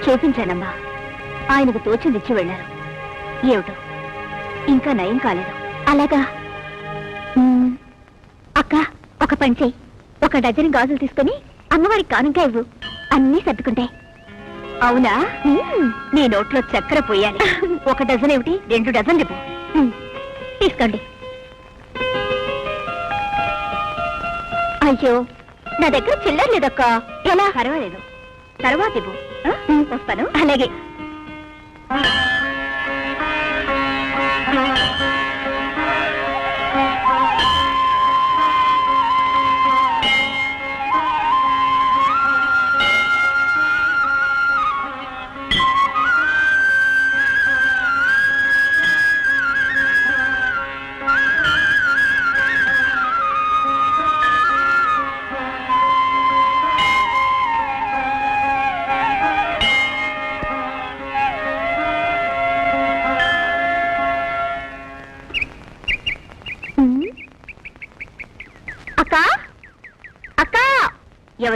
చూపించానమ్మా. ఆయనకు తోచిందిచ్చి వెళ్ళారు. ఏమిటో ఇంకా నయం కాలేదు. అలాగా? అక్క, ఒక పని చెయ్యి. 1 డజన్ గాజులు తీసుకుని అమ్మవారికి కానుక ఇవ్వు. అన్నీ సర్దుకుంటాయి. అవునా? నీ నోట్లో చక్కెర పోయాలి. 1 డజన్ ఏమిటి, 2 డజన్లు ఇవ్వు. తీసుకోండి. అయ్యో, నా దగ్గర చిల్లర లేదక్క. ఎలా? పర్వాలేదు, తర్వాత ఇవ్వు. వస్తాను. అలాగే.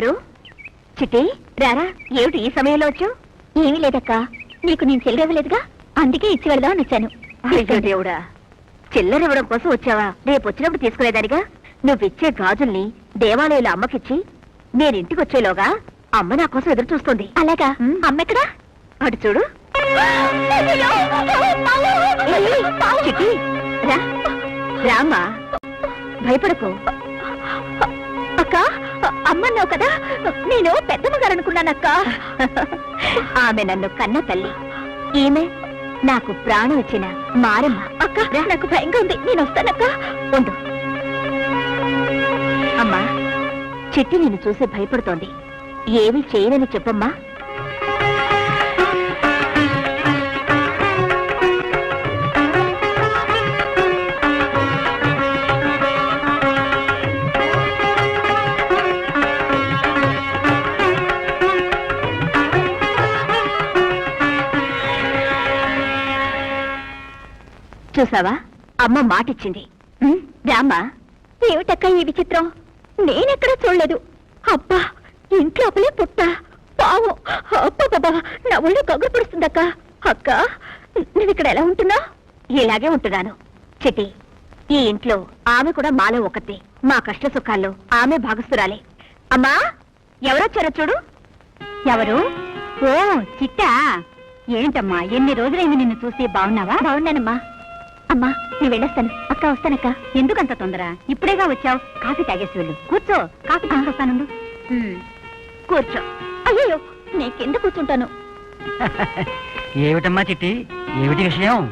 ఎవరు? చిట్టి రారా, ఏమిటి ఈ సమయంలో వచ్చావు? ఏమీ లేదక్క, నీకు నేను చిల్లరవ్వలేదుగా, అందుకే ఇచ్చి వెళదామని వచ్చాను. అయ్యో దేవుడా, చిల్లర ఇవ్వడం కోసం వచ్చావా? రేపు వచ్చినప్పుడు తీసుకునేదానిగా. నువ్విచ్చే గాజుల్ని దేవాలయంలో అమ్మకిచ్చి నేను ఇంటికి వచ్చేలోగా అమ్మ నా కోసం ఎదురు చూస్తుంది. అలాగా? అమ్మ ఎక్కడా? అటు చూడు. చిట్టి రా, రామ్మా, భయపడకు. అక్క, అమ్మన్నావు కదా, నేను పెద్దమ్మ గారు అనుకున్నానక్క. ఆమె నన్ను కన్న తల్లి, ఈమె నాకు ప్రాణం ఇచ్చిన మారమ్మ. అక్క, నాకు భయంగా ఉంది, నేను వస్తానక్క. ఉండు. అమ్మా, చిట్టి నిన్ను చూసి భయపడుతోంది, ఏమీ చేయనని చెప్పమ్మా. చూసావా, అమ్మ మాటిచ్చింది. రామ్మా. ఏమిటక్క ఈ విచిత్రం? నేనెక్కడా చూడలేదు. అబ్బా, ఇంట్లోపలే పుట్ట పావు. అబ్బా, నా ఒళ్ళు కగురు పడుతుందక్క. అక్క, నువ్విక్కడ ఎలా ఉంటున్నావు? ఇలాగే ఉంటున్నాను. చిట్టి, ఈ ఇంట్లో ఆమె కూడా మాలో ఒకతే. మా కష్ట సుఖాల్లో ఆమె భాగస్తురాలే. అమ్మా, ఎవరొచ్చారో చూడు. ఎవరు? ఓ చిట్టా, ఏంటమ్మా ఎన్ని రోజులైంది నిన్ను చూసి. బాగున్నావా? బాగున్నానమ్మా. అమ్మా, నేను వెళ్ళొస్తాను. అక్క, వస్తానక్క. ఎందుకంత తొందర? ఇప్పుడేగా వచ్చావు, కాఫీ తాగేసి వెళ్ళు. కూర్చో, కాఫీ తీసుకొస్తాను. కూర్చో. అయ్యో, నేను కింద కూర్చుంటాను. ఏమిటమ్మా చిట్టి, ఏమిటి విషయం?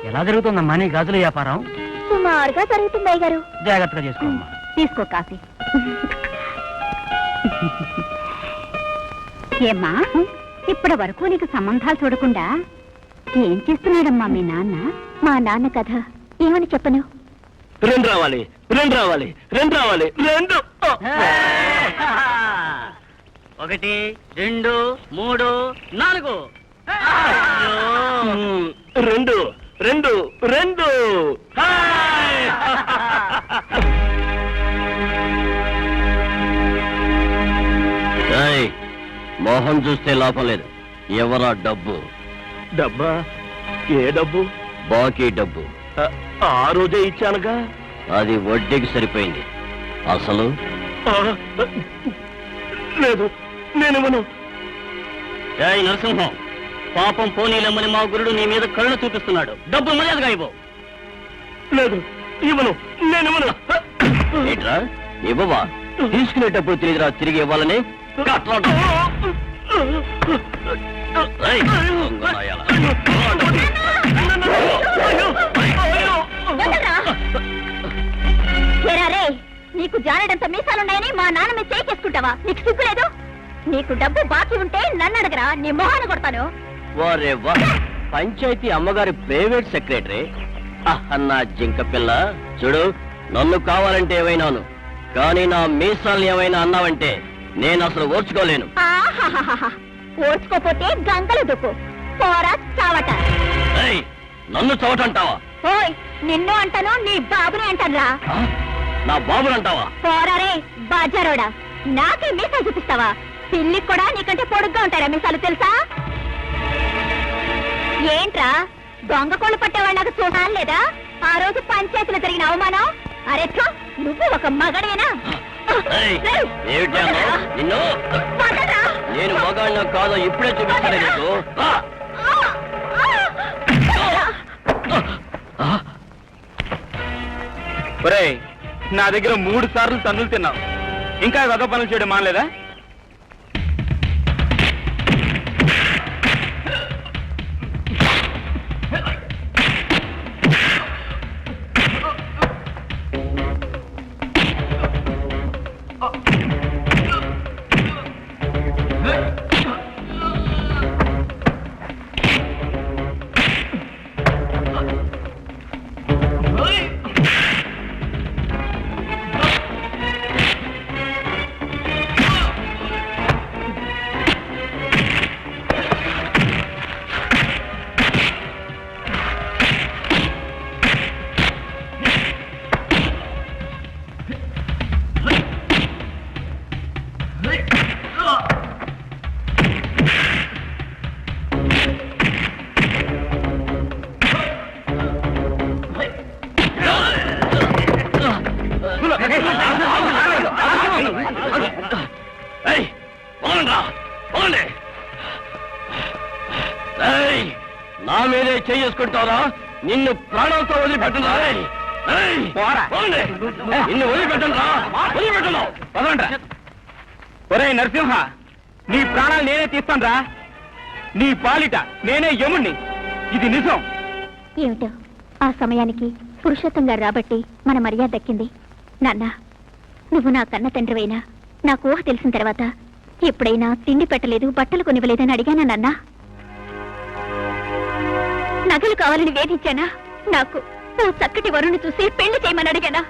ఎలా జరుగుతుందమ్మా నీ గాజుల వ్యాపారం? సుమారుగా జరుగుతుంది అయ్యగారు. జాగ్రత్తగా చేసుకోమ్మా. తీసుకో కాఫీ. ఏమ్మా, ఇప్పటి వరకు నీకు సంబంధాలు చూడకుండా ఏం చేస్తున్నాడమ్మా మీ నాన్న? మా నాన్న కథ ఏమని చెప్పను? రెండు రావాలి, రెండు రావాలి, రెండు రావాలి, రెండు. 1 2 3 4. రెండు రెండు రెండు. మోహన్ చూస్తే లాభం లేదు. ఎవరా డబ్బు? డబ్బా? ఏ డబ్బు? బాకీ డబ్బు. ఆ రోజే ఇచ్చానుగా. అది వడ్డీకి సరిపోయింది. అసలు లేదు, నేనేమను. నరసింహం, పాపం పోనీలమ్మని మా గురుడు నీ మీద కరుణ చూపిస్తున్నాడు. డబ్బు మర్యాదగా ఇవ్వు. లేదు, ఇవ్వను, నేనేమను. ఏంట్రా ఇవ్వవా? తీసుకునేటప్పుడు తెలియదురా తిరిగి ఇవ్వాలని. నీకు జానడంత మీసాలున్నాయని మా నాన్న మీద చేకేసుకుంటావా? నీకు సిగ్గులేదు? నీకు డబ్బు బాకీ ఉంటే నన్ను అడగరా, నీ మొహాన్ని కొడతాను. వారే వా, పంచాయతీ అమ్మగారి ప్రైవేట్ సెక్రటరీ. అన్నా జింక పిల్ల, చూడు, నన్ను కావాలంటే ఏమైనాను, కానీ నా మీసాలు ఏమైనా అన్నావంటే నేను అసలు ఓర్చుకోలేను. ఓర్చుకోపోతే గంగలు దుక్కు, పోరా చావట. నన్ను చవటంటావా? ఓయ్, నిన్ను అంటాను, నీ బాబుని అంటానురా. నా బాబునంటావా? పోరారే బాజారోడా, నాకే మీసాలు చూపిస్తావా? పిల్లికి కూడా నీకంటే పొడుగ్గా ఉంటారా మీసాలు, తెలుసా? ఏంట్రా దొంగ కోళ్ళు పట్టేవాళ్ళగా చూడాలి లేదా? ఆ రోజు పంచాయతీలో జరిగిన అవమానం. అరే, నువ్వు ఒక మగడేనా? నిన్ను నేను మగాళ్ళ కాదో ఇప్పుడే చూపిస్తాను నీకు. ఒరేయ్, నా దగ్గర 3 సార్లు తన్నులు తిన్నావు, ఇంకా వగ పనులు చేయడం మానలేదా? నా మీదే చేసుకుంటారా? నిన్ను ప్రాణాలతో వదిలిపెట్టరా? నిన్ను వదిలిపెట్టరా? వదిలిపెట్టను. ఒరే నరసింహ, నీ ప్రాణాలు నేనే తీస్తానురా. నీ పాలిట నేనే యముణ్ణి. ఇది నిజం. ఏమిటో ఆ సమయానికి పురుషోత్తం గారు రాబట్టి మన మర్యాద దక్కింది. నాన్న, నువ్వు నా కన్న తండ్రివైనా నాకు ఊహ తెలిసిన తర్వాత ఎప్పుడైనా తిండి పెట్టలేదు, బట్టలు కొనివ్వలేదని అడిగానా నాన్న? నగలు కావాలని వేధించానా? నాకు ఓ చక్కటి వరుణ్ణి చూసి పెళ్లి చేయమని అడిగానా?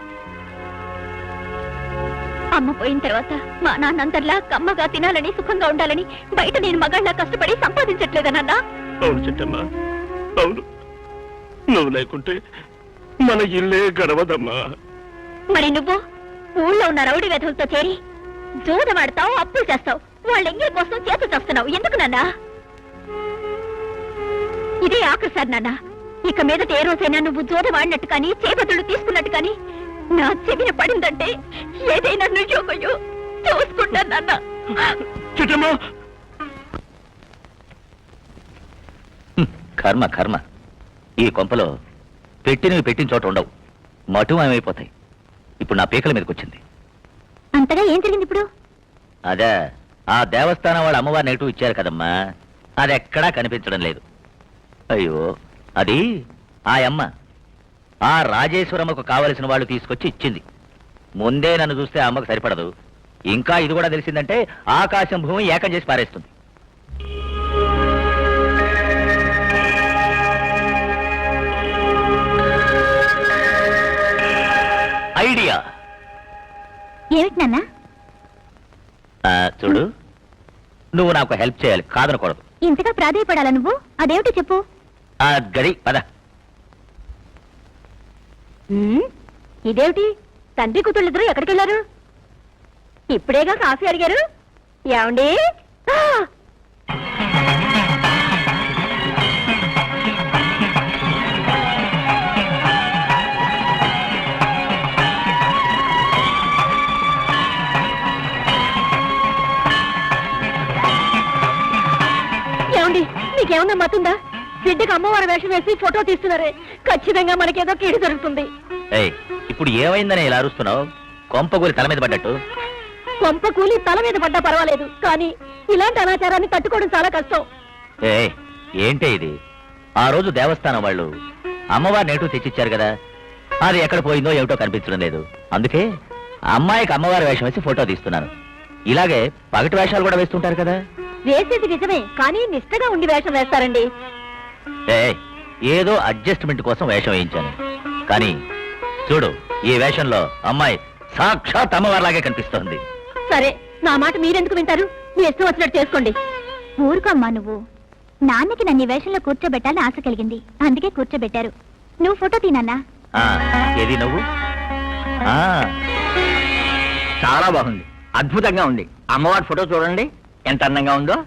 అమ్మ పోయిన తర్వాత మా నాన్నందరిలా కమ్మగా తినాలని, సుఖంగా ఉండాలని బయట నేను మగాళ్ళ కష్టపడి సంపాదించట్లేదనన్నా? అవును చిట్టమ్మా, అవును. నువ్వు లేకుంటే మన ఇల్లే గడవదమ్మా. మరి నువ్వు ఊళ్ళో ఉన్న రౌడీ వెధవులతో చేరి జూదమాడతావు, అప్పులు చేస్తావు, వాళ్ళ ఎంగిలి కోసం చేత చేస్తున్నావు. ఎందుకు నాన్నా? ఇదే ఆఖరిసారి నాన్న. ఇక మీదట ఏ రోజైనా నువ్వు జూదమాడినట్టు కానీ, చేపతులు తీసుకున్నట్టు కానీ నా చెవిన పడిందంటే ఏదైనా నుయ్యోగయ్యో చూసుకుంటాను నాన్న. చిట్టమ్మా, కర్మ కర్మ. ఈ కొంపలో పెట్టినవి పెట్టిన చోట ఉండవు, మటుమైపోతాయి. ఇప్పుడు నా పీకల మీదకి వచ్చింది. అంతగా ఏం జరిగింది ఇప్పుడు? అదే, ఆ దేవస్థానం వాళ్ళు అమ్మవారి నెగిటివ్ ఇచ్చారు కదమ్మా, అది ఎక్కడా కనిపించడం లేదు. అయ్యో, అది ఆ అమ్మ ఆ రాజేశ్వరమ్మకు కావలసిన వాళ్ళు తీసుకొచ్చి ఇచ్చింది. ముందే నన్ను చూస్తే అమ్మకు సరిపడదు. ఇంకా ఇది కూడా తెలిసిందంటే ఆకాశం భూమి ఏకం చేసి పారేస్తుంది. ఐడియా ఏమిటి నాన్న? చూడు, నువ్వు నాకు హెల్ప్ చేయాలి, కాదనకూడదు. ఇంతగా ప్రాధాయపడాలా నువ్వు? అదేమిటో చెప్పు. గడి పద. ఇదేమిటి, తండ్రి కూతుళ్ళిద్దరూ ఎక్కడికి వెళ్ళారు? ఇప్పుడేగా కాఫీ అడిగారు. ఏమండి? ఏమండి, మీకేమన్నా మతుందా? బిడ్డకు అమ్మవారి వేషం వేసి ఫోటో తీస్తున్నారే, ఖచ్చితంగా మనకేదో కీడు జరుగుతుంది. ఇప్పుడు ఏమైందని ఇలా అరుస్తున్నావు? కొంపగూలి తల మీద పడ్డట్టు. కొంప కూలి తల మీద పడ్డా పర్వాలేదు, కానీ ఇలాంటి అనాచారాన్ని తట్టుకోవడం చాలా కష్టం. ఏంటే ఇది? ఆ రోజు దేవస్థానం వాళ్ళు అమ్మవారి నేటు తెచ్చిచ్చారు కదా, అది ఎక్కడ పోయిందో ఏమిటో కనిపించడం లేదు. అందుకే అమ్మాయికి అమ్మవారి వేషం వేసి ఫోటో తీస్తున్నాను. ఇలాగే పగటి వేషాలు కూడా వేస్తుంటారు కదా. వేసేది నిజమే, కానీ నిష్టగా ఉండి వేషం వేస్తారండి. ఏదో అడ్జస్ట్మెంట్ కోసం వేషం వేయించాను, కానీ చూడు, ఈ వేషంలో అమ్మాయి సాక్షాత్ అమ్మవారిలాగే కనిపిస్తోంది. సరే, నా మాట మీరెందుకు వింటారు? మీ ఇష్టం వచ్చినట్టు చేసుకోండి. ఊరుకోమ్మా నువ్వు. నాన్నకి నన్ను ఈ వేషంలో కూర్చోబెట్టాలని ఆశ కలిగింది, అందుకే కూర్చోబెట్టారు. నువ్వు ఫోటో తీనన్నా. ఏది నువ్వు? చాలా బాగుంది, అద్భుతంగా ఉంది. అమ్మవారి ఫోటో చూడండి ఎంత అందంగా ఉందో.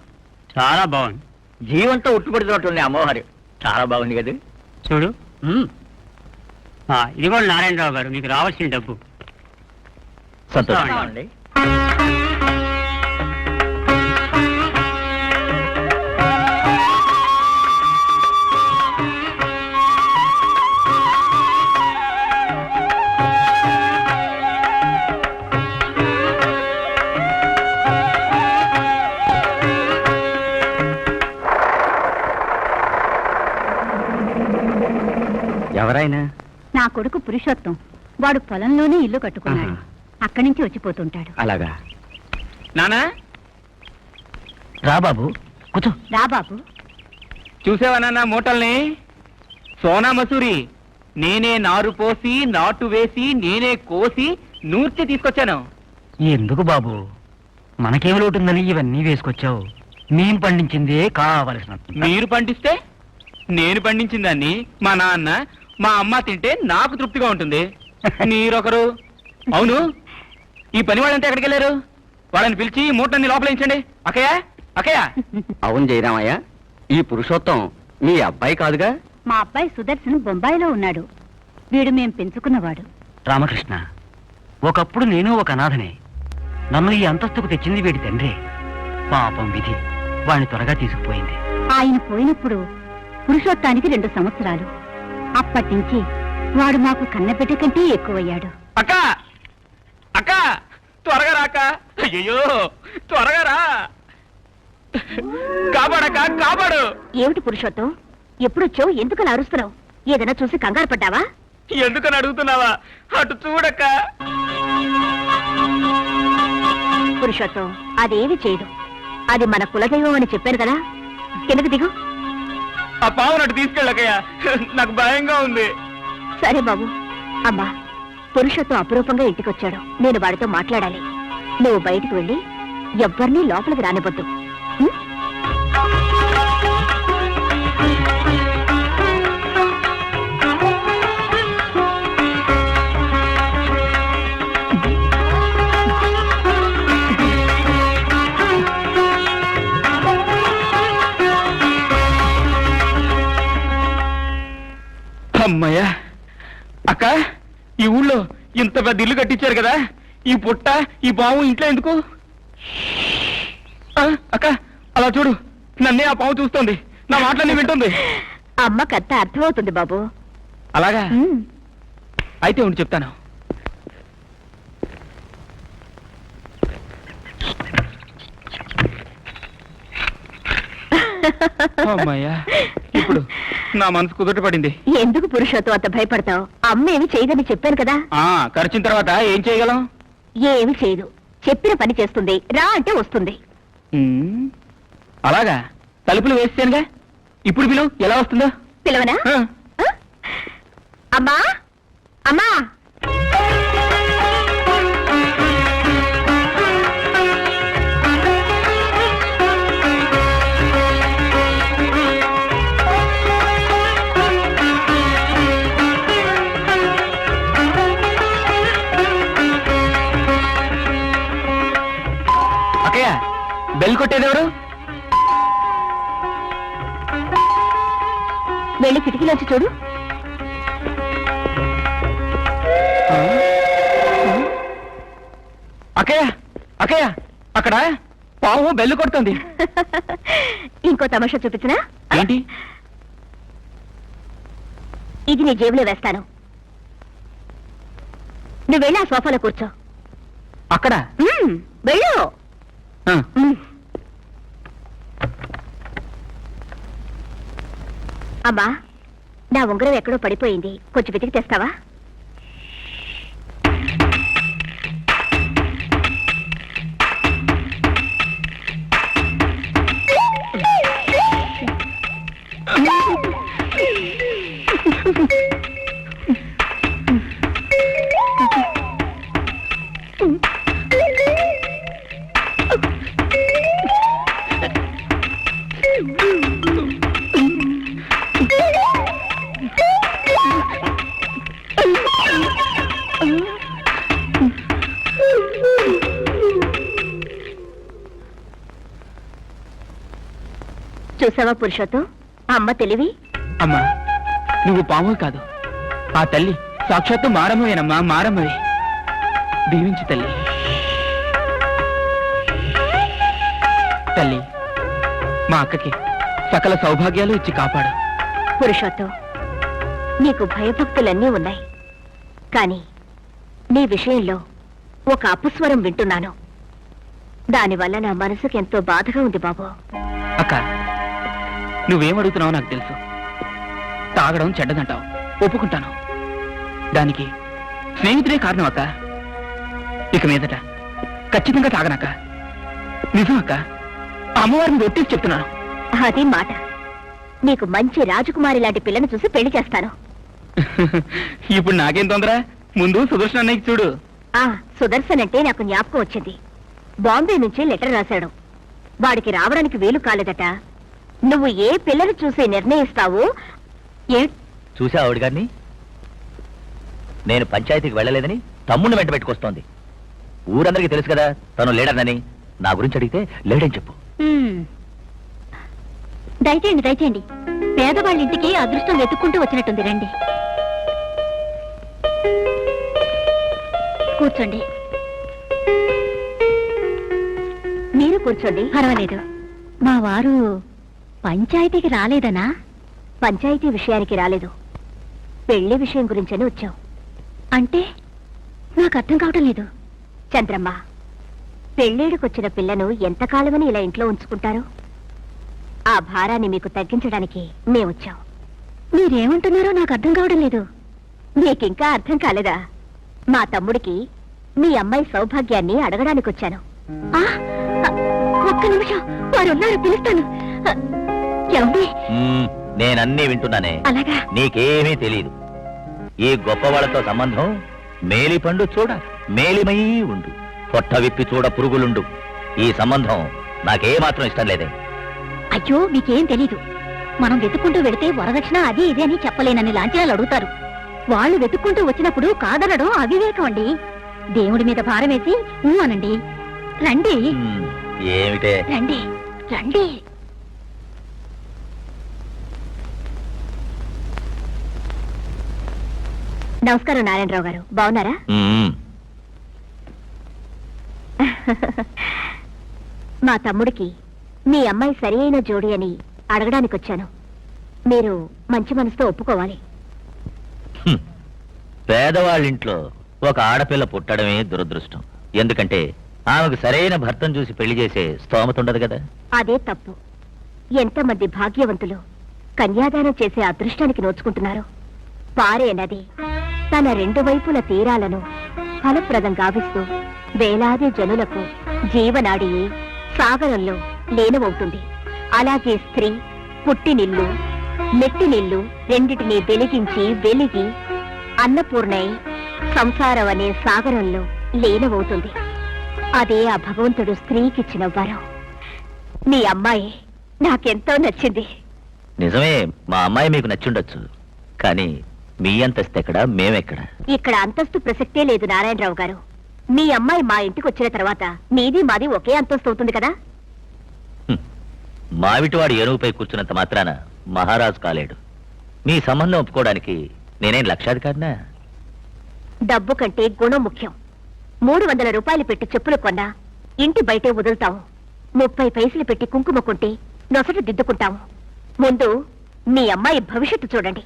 చాలా బాగుంది. జీవంతో ఉట్టుపడుతున్నట్టుంది అమ్మవారు. చాలా బాగుంది కదా. చూడు, ఇది కూడా నారాయణరావు గారు మీకు రావాల్సిన డబ్బు. సంతోషం. బాగుంది. ఎవరైనా? నా కొడుకు పురుషోత్తం. వాడు పొలంలోనే ఇల్లు కట్టుకున్నాడు, అక్కడి నుంచి వచ్చిపోతుంటాడు. అలాగా? నానా, రా బాబు, కూర్చో. రా బాబు. చూసావా నాన్న మూటల్ని? సోనా మసూరి నేనే నారు పోసి, నాటు వేసి, నేనే కోసి నూర్చి తీసుకొచ్చాను. ఎందుకు బాబు, మనకేం లోటుందని ఇవన్నీ వేసుకొచ్చావు? మేం పండించిందే కావలసిన. మీరు పండిస్తే నేను పండించిన దాన్ని మా నాన్న మా అమ్మ తింటే నాకు తృప్తిగా ఉంటుంది. మీరొకరు. అవును, ఈ పని వాళ్ళంతా ఎక్కడికి వెళ్ళారు? వాళ్ళని పిలిచి మూటన్ని లోపలించండి. అక్కయ్య, అక్కయ్య. అవును జయరామయ్య, ఈ పురుషోత్తం మీ అబ్బాయి కాదుగా? మా అబ్బాయి సుదర్శన్ బొంబాయిలో ఉన్నాడు. వీడు మేం పెంచుకున్నవాడు. రామకృష్ణ, ఒకప్పుడు నేను ఒక అనాథనే. నన్ను ఈ అంతస్తుకు తెచ్చింది వీడి తండ్రి. పాపం విధి వాణ్ణి త్వరగా తీసుకుపోయింది. ఆయన పోయినప్పుడు పురుషోత్తానికి 2 సంవత్సరాలు. అప్పటి నుంచి వాడు మాకు కన్నబిడ్డ కంటే ఎక్కువయ్యాడు. అక్క అక్క త్వరగా రాక. అయ్యో త్వరగా రా. కాపాడక్క కాపాడు. ఏమిటి పురుషోత్తం, ఎప్పుడొచ్చావు? ఎందుకలా అరుస్తున్నావు? ఏదైనా చూసి కంగారు పడ్డావా? ఎందుకని అడుగుతున్నావా? అటు చూడక్క. పురుషోత్తం, అదేమి చేయదు. అది మన కులదైవం అని చెప్పాను కదా. కిందకు దిగు. ఆ పావును అటు తీసుకెళ్ళకయ్యా, నాకు భయంగా ఉంది. సరే బాబు. అమ్మా, పురుషోత్తం అపురూపంగా ఇంటికొచ్చాడు. నేను వాడితో మాట్లాడాలి. నువ్వు బయటికి వెళ్ళి ఎవ్వరినీ లోపలికి రానివ్వద్దు. ఉం? అమ్మయ్యా. అక్క, ఈ ఊళ్ళో ఇంత పెద్ద ఇల్లు కట్టించారు కదా, ఈ పుట్ట ఈ పాము ఇంట్లో ఎందుకు? అక్క అలా చూడు, నన్నే ఆ పాము చూస్తోంది, నా మాటలన్నీ వింటుంది. అమ్మకంతా అర్థమవుతుంది బాబు. అలాగా? ఉం. అయితే ఉండి చెప్తాను. అమ్మయ్యా, ఇప్పుడు నా మనసు కుదుట పడింది. ఎందుకు పురుషోత్తం అంత భయపడతావు? అమ్మ ఏమి చేయదని చెప్పాను కదా. ఖర్చిన తర్వాత ఏం చేయగలం? ఏమి చేయదు. చెప్పిన పని చేస్తుంది. రా అంటే వస్తుంది. అలాగా? తలుపులు వేసానుగా, ఇప్పుడు పిలువు, ఎలా వస్తుందో. పిలవనా? ఆ? అమ్మా అమ్మా. అక్కయ్య, బెల్ కొట్టేదెవరు? వెళ్ళి కిటికీలోంచి చూడు. అక్కయ్య అక్కయ్య, అక్కడ పాము బెల్లు కొడుతుంది. ఇంకో తమాషా చూపించనా? ఏంటి? ఇది నీ జేబులో వేస్తాను. నువ్వు వెళ్ళి ఆ సోఫాలో కూర్చో. అక్కడ? వెళ్ళు. అమ్మా, నా ఉంగరం ఎక్కడో పడిపోయింది, కొంచెం వెతికి తెస్తావా? చూసావా పురుషోత్తం, అమ్మ తెలివి. అమ్మా, నువ్వు పాము కాదు, ఆ తల్లి సాక్షాత్తు మారమ్మవేనమ్మా, మారమ్మవే. దీవించి తల్లి. తల్లి, మా అక్కకి సకల సౌభాగ్యాలు ఇచ్చి కాపాడు. పురుషోత్తం, నీకు భయభక్తులన్నీ ఉన్నాయి, కానీ నీ విషయంలో ఒక అపస్వరం వింటున్నాను. దానివల్ల నా మనసుకు ఎంతో బాధగా ఉంది బాబు. అక్క, నువ్వేమడుగుతున్నావో నాకు తెలుసు. తాగడం చెడ్డదంటావు, ఒప్పుకుంటాను. దానికి స్నేహితుడే కారణం అక్క. ఇక మీదట ఖచ్చితంగా తాగనక్క. నిజం అక్క, అమ్మవారిని ఒట్టేసి చెప్తున్నాను. అది మాట. నీకు మంచి రాజకుమారి లాంటి పిల్లని చూసి పెళ్లి చేస్తాను. ఇప్పుడు నాకేం తొందర, ముందు సుదర్శన్ అన్నయ్యకి చూడు. సుదర్శన్ అంటే నాకు జ్ఞాపకం వచ్చింది. బాంబే నుంచి లెటర్ రాశాడు. వాడికి రావడానికి వీలు కాలేదట. నువ్వు ఏ పిల్లని చూసి నిర్ణయిస్తావో. చూసా ఆవిడ గారిని? నేను పంచాయతీకి వెళ్ళలేదని తమ్ముడిని వెంట పెట్టుకొస్తోంది. ఊరందరికీ తెలుసు కదా తను లేడనని. నా గురించి అడిగితే లేడని చెప్పు. దయచేయండి దయచేయండి, పేదవాళ్ళ ఇంటికి అదృష్టం వెతుక్కుంటూ వచ్చినట్టుంది. రండి కూర్చోండి. మీరు కూర్చోండి. పర్వాలేదు. మా వారు పంచాయతీకి రాలేదనా? పంచాయతీ విషయానికి రాలేదు, పెళ్లి విషయం గురించని వచ్చాం. అంటే నాకు అర్థం కావటం లేదు. చంద్రమ్మ, పెళ్ళేడుకొచ్చిన పిల్లను ఎంతకాలమని ఇలా ఇంట్లో ఉంచుకుంటారు? ఆ భారాన్ని మీకు తగ్గించడానికి మేమొచ్చాం. మీరేమంటున్నారో నాకు అర్థం కావడం లేదు. మీకింకా అర్థం కాలేదా? మా తమ్ముడికి మీ అమ్మాయి సౌభాగ్యాన్ని అడగడానికి వచ్చాను. ఒక్క నిమిషం, వారున్నారు, పిలుస్తాను. ఏమండి? నేనన్నీ వింటున్నానే. అలాగా? నీకేమీ తెలీదు. ఈ గొప్ప వాళ్ళతో సంబంధం మేలి పండు చూడ మేలిమై ఉండు, పొట్ట విప్పి చూడ పురుగులుండు. ఈ సంబంధం నాకేమాత్రం ఇష్టం లేదే. అయ్యో, మీకేం తెలీదు. మనం వెతుక్కుంటూ వెళితే వరదక్షిణ అది ఇది అని చెప్పలేనని లాంఛనాలు అడుగుతారు. వాళ్ళు వెతుక్కుంటూ వచ్చినప్పుడు కాదనడం అవివేకం అండి. దేవుడి మీద భారం వేసి అనండి. రండి. ఏమిటే? రండి రండి. నమస్కారం నారాయణరావు గారు, బాగున్నారా? మా తమ్ముడికి మీ అమ్మాయి సరి అయిన జోడి అని అడగడానికి వచ్చాను. మీరు మంచి మనసుతో ఒప్పుకోవాలి. పేదవాళ్ళింట్లో ఒక ఆడపిల్ల పుట్టడమే దురదృష్టం. ఎందుకంటే ఆమెకు సరైన భర్తను చూసి పెళ్లి చేసే స్తోమత ఉండదు కదా. అదే తప్పు. ఎంతమంది భాగ్యవంతులు కన్యాదానం చేసే అదృష్టానికి నోచుకుంటున్నారు. పారే నది తన రెండు వైపుల తీరాలను ఫలప్రదం గావిస్తూ వేలాది జనులకు జీవనాడి సాగరంలో లీనమవుతుంది. అలాగే స్త్రీ పుట్టినిల్లు మెట్టినిల్లు రెండిటిని వెలిగించి వెలిగి అన్నపూర్ణై సంసారం అనే సాగరంలో లీనమవుతుంది. అదే ఆ భగవంతుడు స్త్రీకిచ్చిన వరం. మీ అమ్మాయి నాకెంతో నచ్చింది. నిజమే, మా అమ్మాయి మీకు నచ్చుండొచ్చు, కానీ మీ అంతస్తు ఎక్కడ, మేమెక్కడ? ఇక్కడ అంతస్తు ప్రసక్తే లేదు నారాయణరావు గారు. మీ అమ్మాయి మా ఇంటికి వచ్చిన తర్వాత మీది మాది ఒకే అంతస్తు అవుతుంది కదా. మావిటివాడు ఏనుగుపై కూర్చున్నంత మాత్రాన మహారాజు కాలేడు. మీ సంబంధం ఒప్పుకోవడానికి నేనేం లక్షాధికారినా? డబ్బు కంటే గుణం ముఖ్యం. 300 రూపాయలు పెట్టి చెప్పులు కొన్నా ఇంటి బయటే వదులుతాము. 30 పైసలు పెట్టి కుంకుమ కొంటే నొసట దిద్దుకుంటాము. ముందు మీ అమ్మాయి భవిష్యత్తు చూడండి.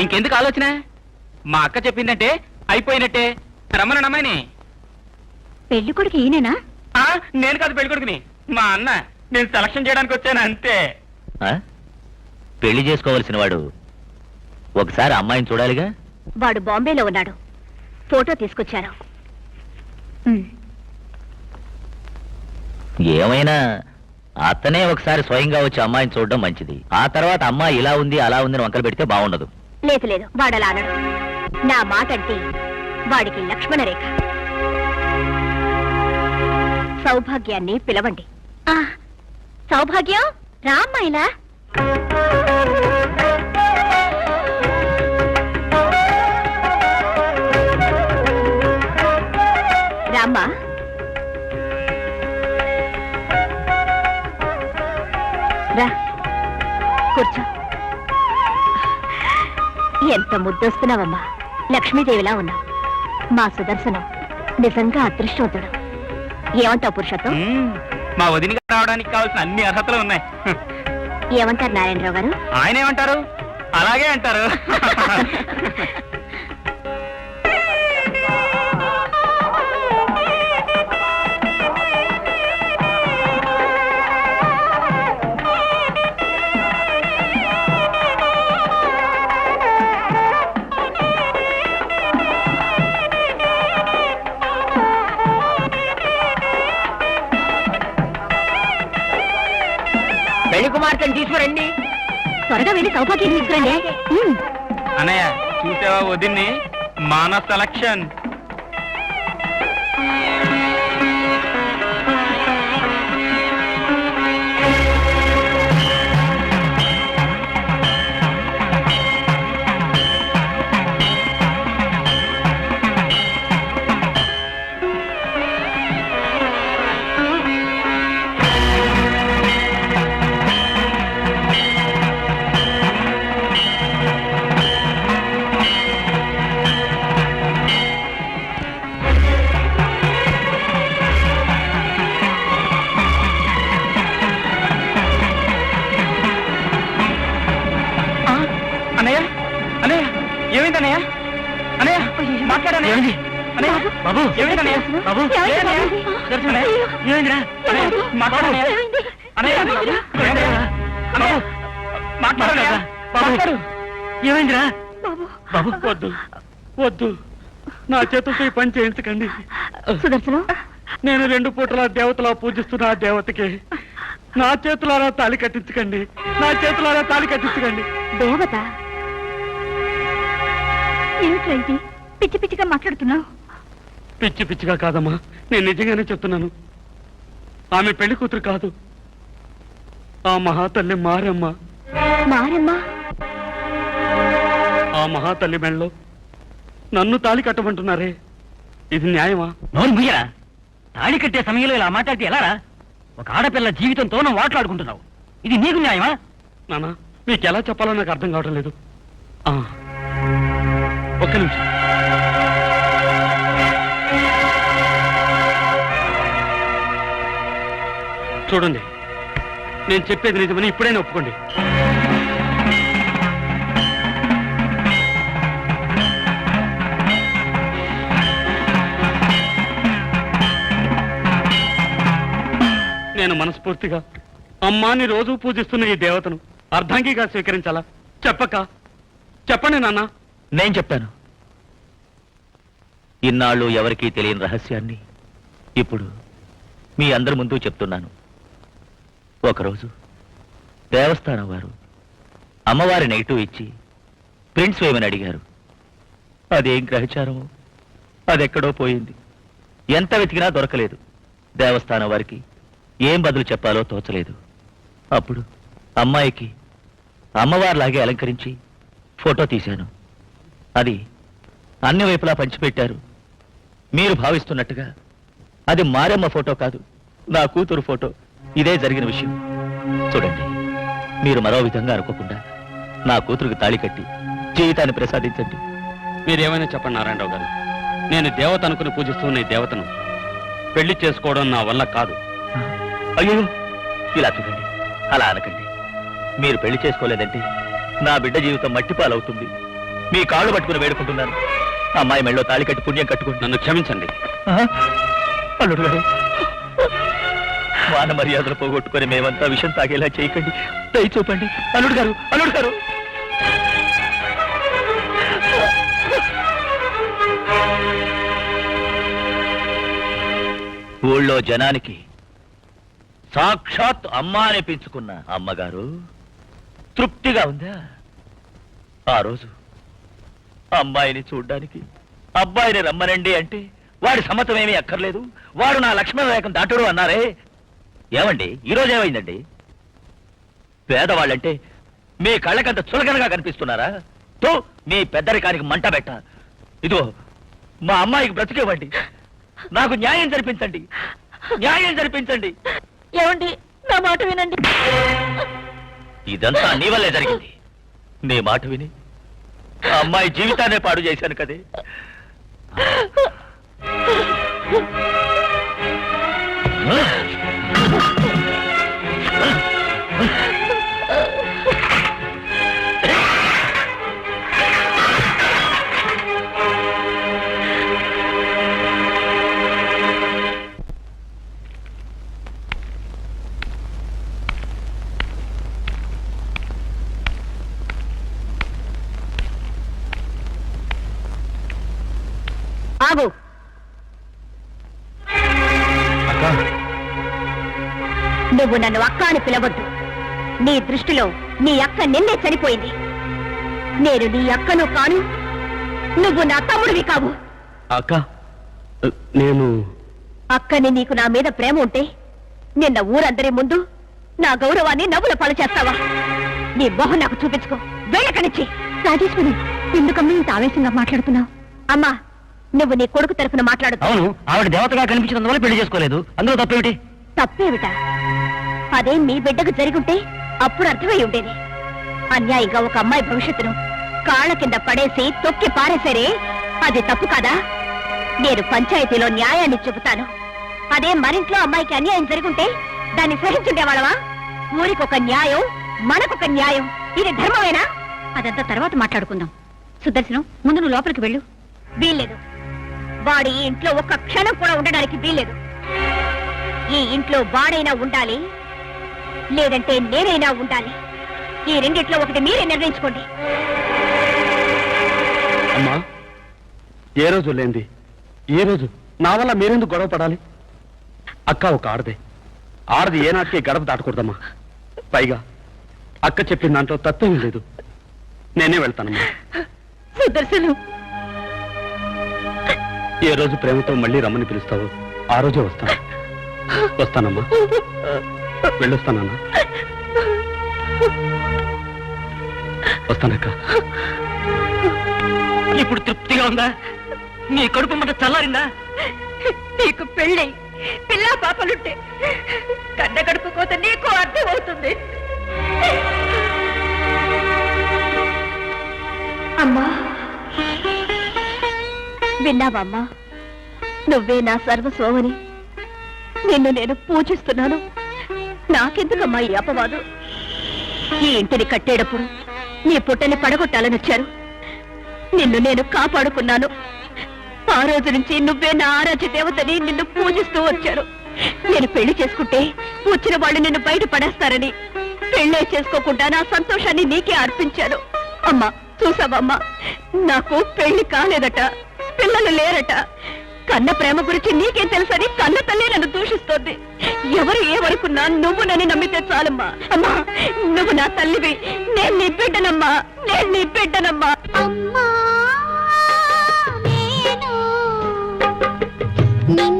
ఇంకెందుకు ఆలోచన? మా అక్క చెప్పిందంటే అయిపోయినట్టే. రమ్మను అమ్మాయిని. పెళ్లి కొడుకు ఈయనేనా? నేను కాదు పెళ్లి కొడుకుని, మా అన్న. నేను సెలక్షన్ చేయడానికి వచ్చాను అంతే. పెళ్లి చేసుకోవలసిన వాడు ఒకసారి అమ్మాయిని చూడాలిగా. వాడు బాంబేలో ఉన్నాడు, ఫోటో తీసుకొచ్చాను. ఏమైనా అతనే ఒకసారి స్వయంగా వచ్చి అమ్మాయిని చూడడం మంచిది. ఆ తర్వాత అమ్మాయి ఇలా ఉంది అలా ఉందని వంకలు పెడితే బాగుండదు. లేదు లేదు, వాడలా అనడు. నా మాట అంటే వాడికి లక్ష్మణ రేఖ. సౌభాగ్యాన్ని పిలవండి. సౌభాగ్యం రామ్మాయిలా. రామ్మా. రా కూర్చో. ఎంత ముద్దొస్తున్నావమ్మా, లక్ష్మీదేవిలా ఉన్నావు. మా సుదర్శనం నిజంగా అదృష్టవంతుడు. ఏమంటావు పురుషోత్తం? మా వదినగా రావడానికి కావాల్సిన అన్ని అర్హతలు ఉన్నాయి. ఏమంటారు నారాయణరావు గారు? ఆయన ఏమంటారు? అలాగే అంటారు. పెళ్లి కుమార్తెను తీసుకురండి. త్వరగా వెళ్ళి సౌభాగ్యం తీసుకురండి. అన్నయ్య చూసావా వదిన్ని? మాన సెలక్షన్. బాబు ఏమైంది? బాబు ఏమైంది? దర్శనమే ఏమైందిరా మాట్లాడనే మాట్లాడలేదా బాబు ఏమైందిరా బాబు వద్దు వద్దు నా చేతులతో ఈ పని చేయించకండి సుదర్శనం నేను 2 పూటల దేవతలా పూజిస్తున్న ఆ దేవతకి నా చేతులారా తాళి కట్టించకండి నా చేతులారా తాళి కట్టించకండి దేవత ఏమిట్రా ఇది పిచ్చి పిచ్చిగా మాట్లాడుతున్నావు? పిచ్చి పిచ్చిగా కాదమ్మా నేను నిజంగానే చెప్తున్నాను ఆమె పెళ్లి కూతురు కాదు ఆ మహాతల్లి మారమ్మ మారమ్మా ఆ మహాతల్లి మెళ్ళలో నన్ను తాళి కట్టమంటున్నారే ఇది న్యాయమా నోరు ముయ్యరా తాళి కట్టే సమయంలో ఇలా మాట్లాడితే ఎలారా ఒక ఆడపిల్ల జీవితంతో నువ్వు మాట్లాడుకుంటున్నావు ఇది నీకు న్యాయమా నానా మీకు ఎలా చెప్పాలో నాకు అర్థం కావటం లేదు ఒక్క నిమిషం చూడండి నేను చెప్పేది నిజమని ఇప్పుడైనా ఒప్పుకోండి నేను మనస్ఫూర్తిగా అమ్మాని రోజు పూజిస్తున్న ఈ దేవతను అర్ధాంగిగా స్వీకరించాలా చెప్పండి నాన్న నేను చెప్తాను. ఇన్నాళ్ళు ఎవరికీ తెలియని రహస్యాన్ని ఇప్పుడు మీ అందరి ముందు చెప్తున్నాను. ఒకరోజు దేవస్థానం వారు అమ్మవారి నెగిటివ్ ఇచ్చి ప్రింట్స్ వేయమని అడిగారు. అదేం గ్రహచారమో అదెక్కడో పోయింది. ఎంత వెతికినా దొరకలేదు. దేవస్థానం వారికి ఏం బదులు చెప్పాలో తోచలేదు. అప్పుడు అమ్మాయికి అమ్మవారిలాగే అలంకరించి ఫోటో తీశాను. అది అన్ని వైపులా పంచిపెట్టారు. మీరు భావిస్తున్నట్టుగా అది మారమ్మ ఫోటో కాదు, నా కూతురు ఫోటో. ఇదే జరిగిన విషయం. చూడండి, మీరు మరో విధంగా అనుకోకుండా నా కూతురుకి తాళి కట్టి జీవితాన్ని ప్రసాదించండి. మీరేమైనా చెప్పండి నారాయణరావు గారు, నేను దేవత అనుకుని పూజిస్తున్న ఈ దేవతను పెళ్లి చేసుకోవడం నా వల్ల కాదు. అయ్యో, ఇలా చూడండి, అలా అనకండి. మీరు పెళ్లి చేసుకోలేదంటే నా బిడ్డ జీవితం మట్టిపాలవుతుంది. మీ కాళ్ళు పట్టుకుని వేడుకుంటున్నాను. అమ్మాయి మెళ్ళో తాళి కట్టి పుణ్యం కట్టుకుంటున్నాను. నన్ను క్షమించండి. అల్లుడు గారు, మాన మర్యాదలు పోగొట్టుకుని మేమంతా విషం తాగేలా చేయకండి. దయ చూపండి. అల్లుడు గారు, అల్లుడు గారు. ఊళ్ళో జనానికి సాక్షాత్ అమ్మ అనిపించుకున్న అమ్మగారు తృప్తిగా ఉందా? ఆ రోజు అమ్మాయిని చూడ్డానికి అబ్బాయిని రమ్మనండి అంటే వాడి సమ్మతం ఏమీ అక్కర్లేదు, వాడు నా లక్ష్మణ రేఖం దాటుడు అన్నారే. ఏమండి, ఈరోజు ఏమైందండి? పేదవాళ్ళంటే మీ కళ్ళకంత చులకనగా కనిపిస్తున్నారా? తో మీ పెద్దరికానికి మంట పెట్ట. ఇదో మా అమ్మాయికి బ్రతికేవ్వండి. నాకు న్యాయం జరిపించండి, న్యాయం జరిపించండి. ఏమండి, నా మాట వినండి. ఇదంతా నీ వల్లే జరిగింది. నీ మాట విని ఆ అమ్మాయి జీవితాన్నే పాడు చేశాను కదే. ఆగు. నువ్వు నన్ను అక్క అని పిలవద్దు. నీ దృష్టిలో నీ అక్క నిన్నే చనిపోయింది. నేను నీ అక్కను కాను, నువ్వు నా తమ్ముడివి కావు. అక్క, నేను అక్కని నీకు నా మీద ప్రేమ ఉంటే నిన్న ఊరందరి ముందు నా గౌరవాన్ని నవ్వుల పాలు చేస్తావా? నీ మొహం నాకు చూపించుకో. వెళ్ళకనిచ్చి. రాజేశ్వరి, ఎందుకమ్మా ఇంత ఆవేశంగా మాట్లాడుతున్నావు? అమ్మా, నువ్వు నీ కొడుకు తరఫున మాట్లాడు. అవును, ఆవిడ దేవతగా కనిపించినందువల్ల పెళ్లి చేసుకోలేదు. అందులో తప్పేమిటి? తప్పేమిటా? అదే మీ బిడ్డకు జరుగుంటే అప్పుడు అర్థమై ఉండేది. అన్యాయంగా ఒక అమ్మాయి భవిష్యత్తును కాళ్ల కింద పడేసి తొక్కి పారేసరే, అది తప్పు కాదా? నేను పంచాయతీలో న్యాయాన్ని చెబుతాను. అదే మరింట్లో అమ్మాయికి అన్యాయం జరుగుంటే దాన్ని సహించుండేవాళ్ళవా? ఊరికొక న్యాయం, మనకొక న్యాయం. ఇది ధర్మమేనా? అదంతా తర్వాత మాట్లాడుకుందాం. సుదర్శనం, ముందు నువ్వు లోపలికి వెళ్ళు. వీల్లేదు. వాడు ఈ ఇంట్లో ఒక్క క్షణం కూడా ఉండడానికి వీల్లేదు. ఈ ఇంట్లో వాడైనా ఉండాలి, లేదంటే నేనైనా ఉండాలి. ఈ రెండిట్లో ఒకటి మీరే నిర్ణయించుకోండి. అమ్మా, ఏ రోజు లేంది ఈ రోజు నా వల్ల మీరెందుకు గొడవ పడాలి? అక్క ఒక ఆడదే, ఆడది ఏనాటికి గడప దాటకూడదమ్మా. పైగా అక్క చెప్పిన దాంట్లో తత్వం లేదు. నేనే వెళ్తానమ్మా. సుదర్శనం, ఏ రోజు ప్రేమతో మళ్ళీ రమ్మని పిలుస్తావో ఆ రోజే వస్తానమ్మా. వెళ్ళొస్తానన్నా. వస్తానక్క. ఇప్పుడు తృప్తిగా ఉందా? నీ కడుపు మంట చల్లారిందా? నీకు పెళ్ళి పిల్లా పాపలుంటే కన్న కడుపు కోత నీకు అర్థమవుతుంది. అమ్మా, విన్నావమ్మా? నువ్వే నా సర్వస్వమని నిన్ను నేను పూజిస్తున్నాను. నాకెందుకమ్మా ఈ అపవాదు? ఈ ఇంటిని కట్టేటప్పుడు నీ పుట్టని పడగొట్టాలని వచ్చారు. నిన్ను నేను కాపాడుకున్నాను. ఆ రోజు నుంచి నువ్వే నా ఆరాధ్య దేవతని నిన్ను పూజిస్తూ వచ్చారు. నేను పెళ్లి చేసుకుంటే వచ్చిన వాళ్ళు నిన్ను బయట పడేస్తారని పెళ్ళే చేసుకోకుండా నా సంతోషాన్ని నీకే అర్పించాను. అమ్మా, చూసావమ్మా, నాకు పెళ్లి కాలేదట, పిల్లలు లేరట. కన్న ప్రేమ గురించి నీకేం తెలుసని కన్న తల్లి నన్ను దూషిస్తోంది. ఎవరు ఏమనుకున్నా నువ్వు నన్ను నమ్మితే చాలమ్మా. అమ్మా, నువ్వు నా తల్లివి, నేను నీ బిడ్డనమ్మా, నేను నీ బిడ్డనమ్మా. నిన్ను